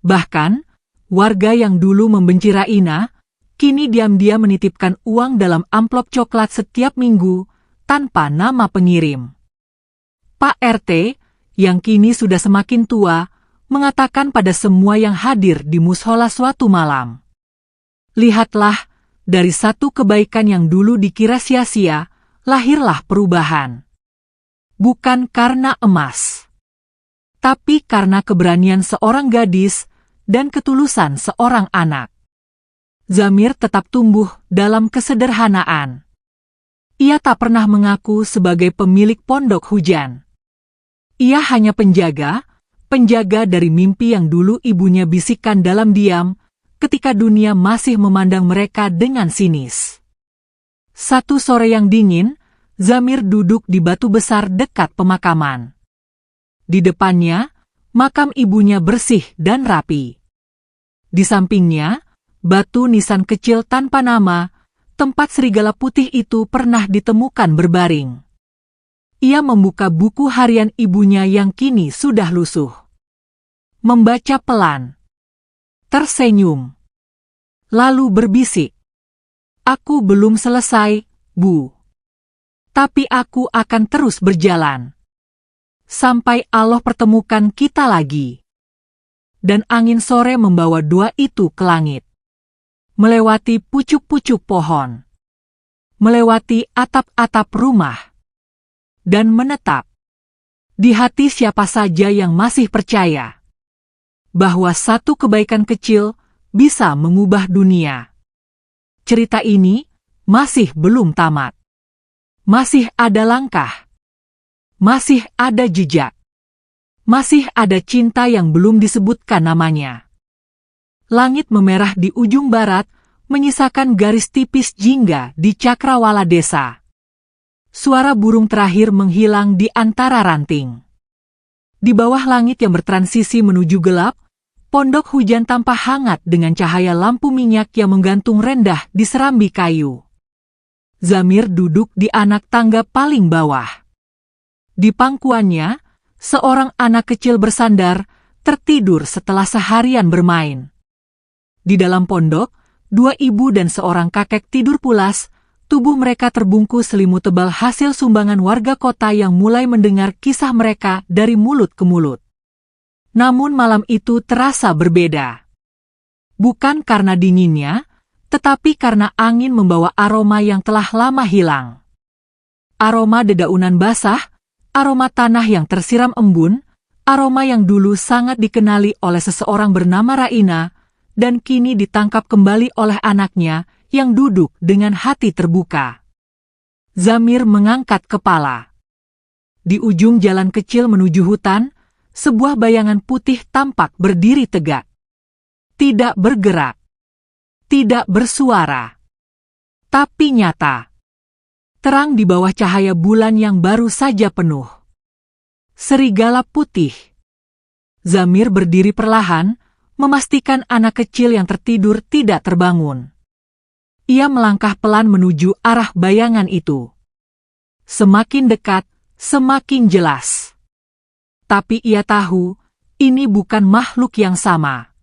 Bahkan, warga yang dulu membenci Raina, kini diam-diam menitipkan uang dalam amplop coklat setiap minggu, tanpa nama pengirim. Pak RT, yang kini sudah semakin tua, mengatakan pada semua yang hadir di mushola suatu malam, "Lihatlah, dari satu kebaikan yang dulu dikira sia-sia, lahirlah perubahan. Bukan karena emas, tapi karena keberanian seorang gadis dan ketulusan seorang anak." Zamir tetap tumbuh dalam kesederhanaan. Ia tak pernah mengaku sebagai pemilik pondok hujan. Ia hanya penjaga dari mimpi yang dulu ibunya bisikkan dalam diam, ketika dunia masih memandang mereka dengan sinis. Satu sore yang dingin, Zamir duduk di batu besar dekat pemakaman. Di depannya, makam ibunya bersih dan rapi. Di sampingnya, batu nisan kecil tanpa nama, tempat serigala putih itu pernah ditemukan berbaring. Ia membuka buku harian ibunya yang kini sudah lusuh. Membaca pelan. Tersenyum. Lalu berbisik, "Aku belum selesai, Bu. Tapi aku akan terus berjalan. Sampai Allah pertemukan kita lagi." Dan angin sore membawa doa itu ke langit. Melewati pucuk-pucuk pohon, melewati atap-atap rumah, dan menetap di hati siapa saja yang masih percaya bahwa satu kebaikan kecil bisa mengubah dunia. Cerita ini masih belum tamat. Masih ada langkah, masih ada jejak, masih ada cinta yang belum disebutkan namanya. Langit memerah di ujung barat, menyisakan garis tipis jingga di cakrawala desa. Suara burung terakhir menghilang di antara ranting. Di bawah langit yang bertransisi menuju gelap, pondok hujan tampak hangat dengan cahaya lampu minyak yang menggantung rendah di serambi kayu. Zamir duduk di anak tangga paling bawah. Di pangkuannya, seorang anak kecil bersandar, tertidur setelah seharian bermain. Di dalam pondok, dua ibu dan seorang kakek tidur pulas, tubuh mereka terbungkus selimut tebal hasil sumbangan warga kota yang mulai mendengar kisah mereka dari mulut ke mulut. Namun malam itu terasa berbeda. Bukan karena dinginnya, tetapi karena angin membawa aroma yang telah lama hilang. Aroma dedaunan basah, aroma tanah yang tersiram embun, aroma yang dulu sangat dikenali oleh seseorang bernama Raina, dan kini ditangkap kembali oleh anaknya yang duduk dengan hati terbuka. Zamir mengangkat kepala. Di ujung jalan kecil menuju hutan, sebuah bayangan putih tampak berdiri tegak. Tidak bergerak. Tidak bersuara. Tapi nyata. Terang di bawah cahaya bulan yang baru saja penuh. Serigala putih. Zamir berdiri perlahan, memastikan anak kecil yang tertidur tidak terbangun. Ia melangkah pelan menuju arah bayangan itu. Semakin dekat, semakin jelas. Tapi ia tahu, ini bukan makhluk yang sama.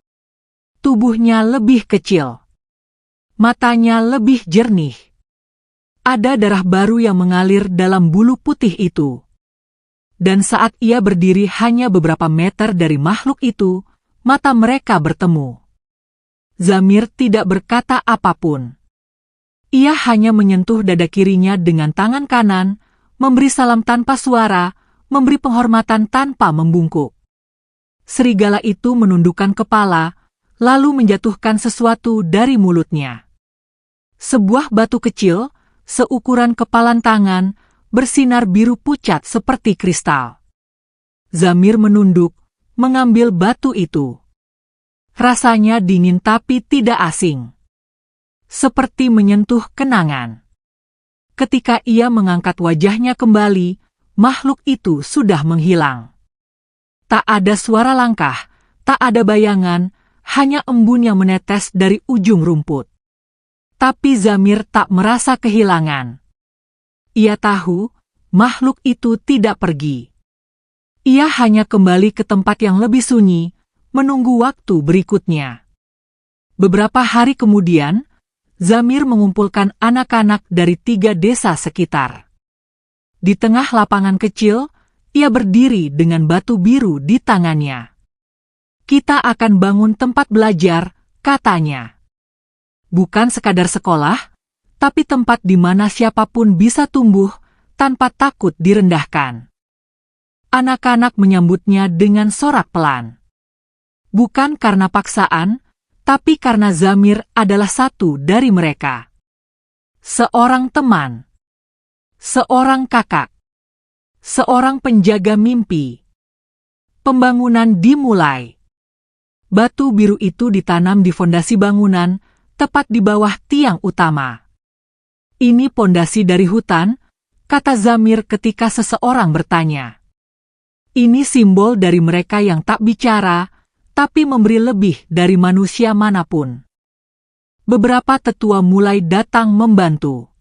Tubuhnya lebih kecil. Matanya lebih jernih. Ada darah baru yang mengalir dalam bulu putih itu. Dan saat ia berdiri hanya beberapa meter dari makhluk itu, mata mereka bertemu. Zamir tidak berkata apapun. Ia hanya menyentuh dada kirinya dengan tangan kanan, memberi salam tanpa suara, memberi penghormatan tanpa membungkuk. Serigala itu menundukkan kepala, lalu menjatuhkan sesuatu dari mulutnya. Sebuah batu kecil, seukuran kepalan tangan, bersinar biru pucat seperti kristal. Zamir menunduk, mengambil batu itu. Rasanya dingin tapi tidak asing. Seperti menyentuh kenangan. Ketika ia mengangkat wajahnya kembali, makhluk itu sudah menghilang. Tak ada suara langkah, tak ada bayangan, hanya embun yang menetes dari ujung rumput. Tapi Zamir tak merasa kehilangan. Ia tahu, makhluk itu tidak pergi. Ia hanya kembali ke tempat yang lebih sunyi, menunggu waktu berikutnya. Beberapa hari kemudian, Zamir mengumpulkan anak-anak dari 3 desa sekitar. Di tengah lapangan kecil, ia berdiri dengan batu biru di tangannya. Kita akan bangun tempat belajar, katanya. Bukan sekadar sekolah, tapi tempat di mana siapapun bisa tumbuh tanpa takut direndahkan. Anak-anak menyambutnya dengan sorak pelan. Bukan karena paksaan, tapi karena Zamir adalah satu dari mereka. Seorang teman. Seorang kakak. Seorang penjaga mimpi. Pembangunan dimulai. Batu biru itu ditanam di fondasi bangunan, tepat di bawah tiang utama. Ini pondasi dari hutan, kata Zamir ketika seseorang bertanya. Ini simbol dari mereka yang tak bicara, tapi memberi lebih dari manusia manapun. Beberapa tetua mulai datang membantu.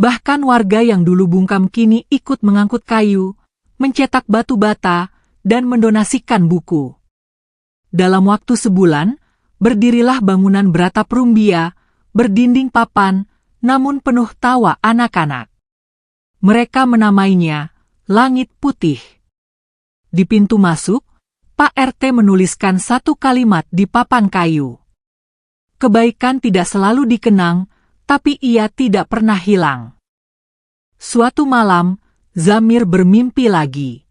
Bahkan warga yang dulu bungkam kini ikut mengangkut kayu, mencetak batu bata, dan mendonasikan buku. Dalam waktu sebulan, berdirilah bangunan beratap rumbia, berdinding papan, namun penuh tawa anak-anak. Mereka menamainya Langit Putih. Di pintu masuk, Pak RT menuliskan satu kalimat di papan kayu. Kebaikan tidak selalu dikenang, tapi ia tidak pernah hilang. Suatu malam, Zamir bermimpi lagi.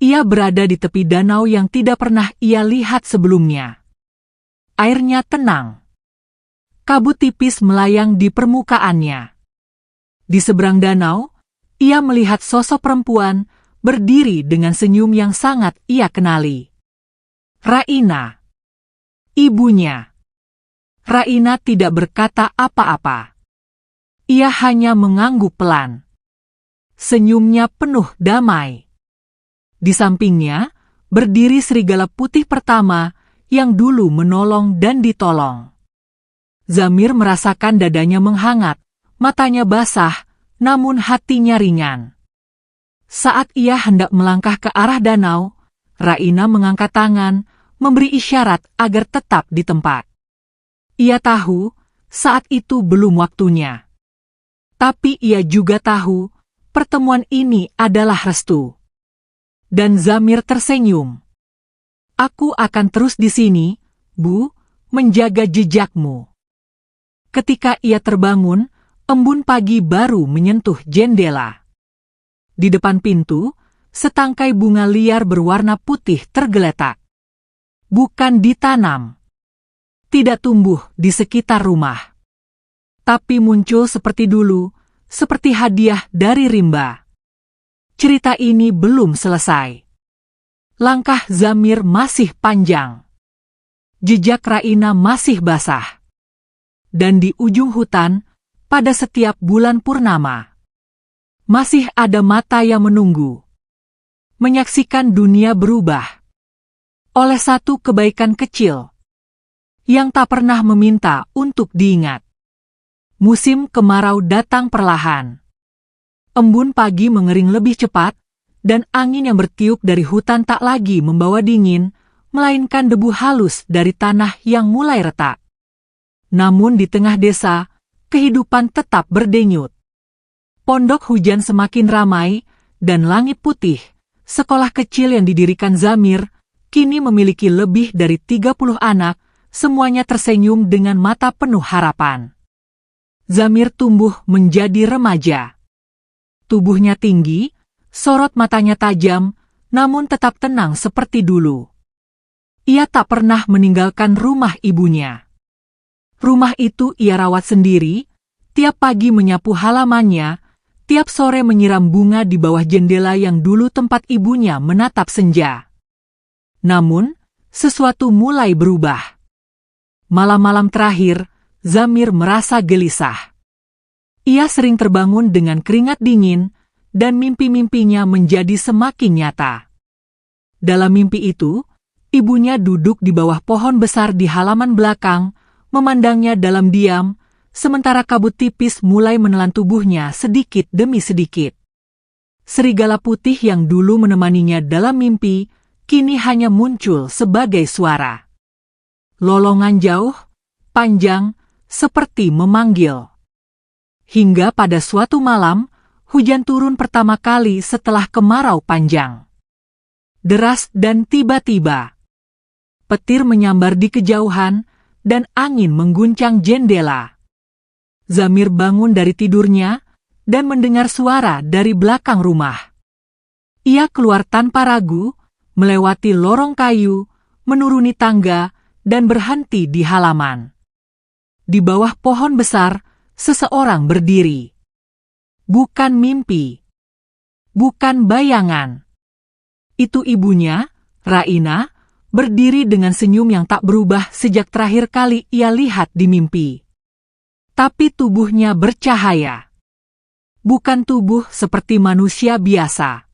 Ia berada di tepi danau yang tidak pernah ia lihat sebelumnya. Airnya tenang. Kabut tipis melayang di permukaannya. Di seberang danau, ia melihat sosok perempuan berdiri dengan senyum yang sangat ia kenali. Raina. Ibunya. Raina tidak berkata apa-apa. Ia hanya mengangguk pelan. Senyumnya penuh damai. Di sampingnya, berdiri serigala putih pertama yang dulu menolong dan ditolong. Zamir merasakan dadanya menghangat, matanya basah, namun hatinya ringan. Saat ia hendak melangkah ke arah danau, Raina mengangkat tangan, memberi isyarat agar tetap di tempat. Ia tahu, saat itu belum waktunya. Tapi ia juga tahu, pertemuan ini adalah restu. Dan Zamir tersenyum. Aku akan terus di sini, Bu, menjaga jejakmu. Ketika ia terbangun, embun pagi baru menyentuh jendela. Di depan pintu, setangkai bunga liar berwarna putih tergeletak. Bukan ditanam. Tidak tumbuh di sekitar rumah. Tapi muncul seperti dulu, seperti hadiah dari rimba. Cerita ini belum selesai. Langkah Zamir masih panjang. Jejak Raina masih basah. Dan di ujung hutan, pada setiap bulan purnama, masih ada mata yang menunggu. Menyaksikan dunia berubah. Oleh satu kebaikan kecil. Yang tak pernah meminta untuk diingat. Musim kemarau datang perlahan. Embun pagi mengering lebih cepat, dan angin yang bertiup dari hutan tak lagi membawa dingin, melainkan debu halus dari tanah yang mulai retak. Namun di tengah desa, kehidupan tetap berdenyut. Pondok hujan semakin ramai, dan langit putih, sekolah kecil yang didirikan Zamir, kini memiliki lebih dari 30 anak, semuanya tersenyum dengan mata penuh harapan. Zamir tumbuh menjadi remaja. Tubuhnya tinggi, sorot matanya tajam, namun tetap tenang seperti dulu. Ia tak pernah meninggalkan rumah ibunya. Rumah itu ia rawat sendiri, tiap pagi menyapu halamannya, tiap sore menyiram bunga di bawah jendela yang dulu tempat ibunya menatap senja. Namun, sesuatu mulai berubah. Malam-malam terakhir, Zamir merasa gelisah. Ia sering terbangun dengan keringat dingin, dan mimpi-mimpinya menjadi semakin nyata. Dalam mimpi itu, ibunya duduk di bawah pohon besar di halaman belakang, memandangnya dalam diam, sementara kabut tipis mulai menelan tubuhnya sedikit demi sedikit. Serigala putih yang dulu menemaninya dalam mimpi, kini hanya muncul sebagai suara. Lolongan jauh, panjang, seperti memanggil. Hingga pada suatu malam, hujan turun pertama kali setelah kemarau panjang. Deras dan tiba-tiba. Petir menyambar di kejauhan, dan angin mengguncang jendela. Zamir bangun dari tidurnya, dan mendengar suara dari belakang rumah. Ia keluar tanpa ragu, melewati lorong kayu, menuruni tangga, dan berhenti di halaman. Di bawah pohon besar, seseorang berdiri. Bukan mimpi. Bukan bayangan. Itu ibunya, Raina, berdiri dengan senyum yang tak berubah sejak terakhir kali ia lihat di mimpi. Tapi tubuhnya bercahaya. Bukan tubuh seperti manusia biasa.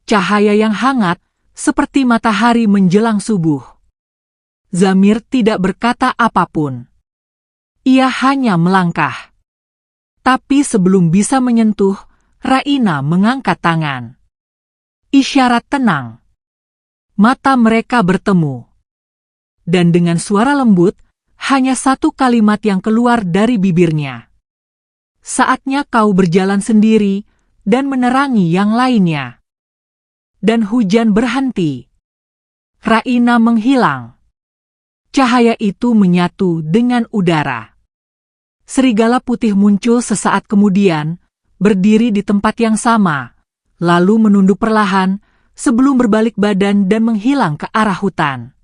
Cahaya yang hangat, seperti matahari menjelang subuh. Zamir tidak berkata apapun. Ia hanya melangkah. Tapi sebelum bisa menyentuh, Raina mengangkat tangan. Isyarat tenang. Mata mereka bertemu. Dan dengan suara lembut, hanya satu kalimat yang keluar dari bibirnya. Saatnya kau berjalan sendiri, dan menerangi yang lainnya. Dan hujan berhenti. Raina menghilang. Cahaya itu menyatu dengan udara. Serigala putih muncul sesaat kemudian, berdiri di tempat yang sama, lalu menunduk perlahan, sebelum berbalik badan dan menghilang ke arah hutan.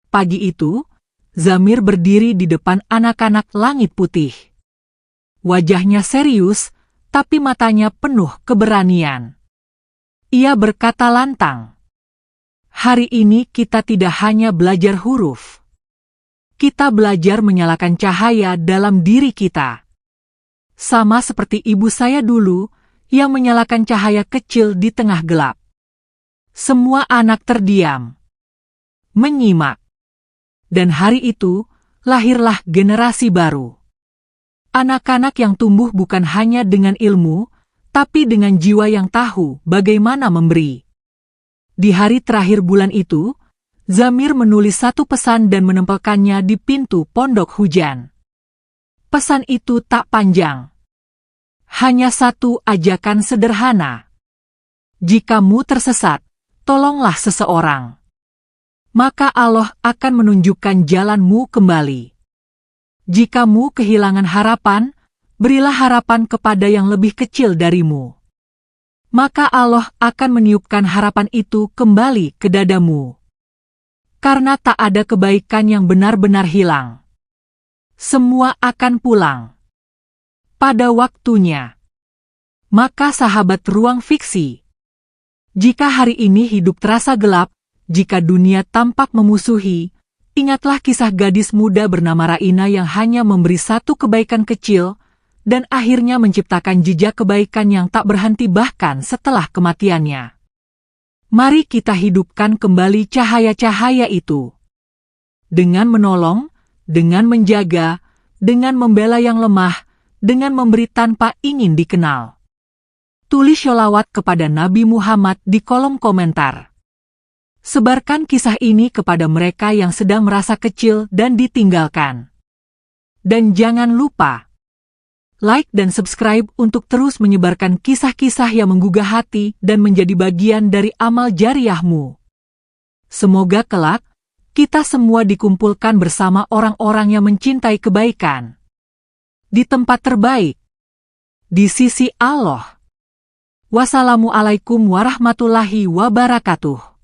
Pagi itu, Zamir berdiri di depan anak-anak langit putih. Wajahnya serius, tapi matanya penuh keberanian. Ia berkata lantang, "Hari ini kita tidak hanya belajar huruf. Kita belajar menyalakan cahaya dalam diri kita. Sama seperti ibu saya dulu, yang menyalakan cahaya kecil di tengah gelap." Semua anak terdiam, menyimak. Dan hari itu, lahirlah generasi baru. Anak-anak yang tumbuh bukan hanya dengan ilmu, tapi dengan jiwa yang tahu bagaimana memberi. Di hari terakhir bulan itu, Zamir menulis satu pesan dan menempelkannya di pintu pondok hujan. Pesan itu tak panjang. Hanya satu ajakan sederhana. Jikamu tersesat, tolonglah seseorang. Maka Allah akan menunjukkan jalanmu kembali. Jikamu kehilangan harapan, berilah harapan kepada yang lebih kecil darimu. Maka Allah akan meniupkan harapan itu kembali ke dadamu. Karena tak ada kebaikan yang benar-benar hilang. Semua akan pulang pada waktunya. Maka sahabat Ruang Fiksi, jika hari ini hidup terasa gelap, jika dunia tampak memusuhi, ingatlah kisah gadis muda bernama Raina yang hanya memberi satu kebaikan kecil, dan akhirnya menciptakan jejak kebaikan yang tak berhenti bahkan setelah kematiannya. Mari kita hidupkan kembali cahaya-cahaya itu. Dengan menolong, dengan menjaga, dengan membela yang lemah, dengan memberi tanpa ingin dikenal. Tulis sholawat kepada Nabi Muhammad di kolom komentar. Sebarkan kisah ini kepada mereka yang sedang merasa kecil dan ditinggalkan. Dan jangan lupa like dan subscribe untuk terus menyebarkan kisah-kisah yang menggugah hati dan menjadi bagian dari amal jariahmu. Semoga kelak, kita semua dikumpulkan bersama orang-orang yang mencintai kebaikan. Di tempat terbaik. Di sisi Allah. Wassalamualaikum warahmatullahi wabarakatuh.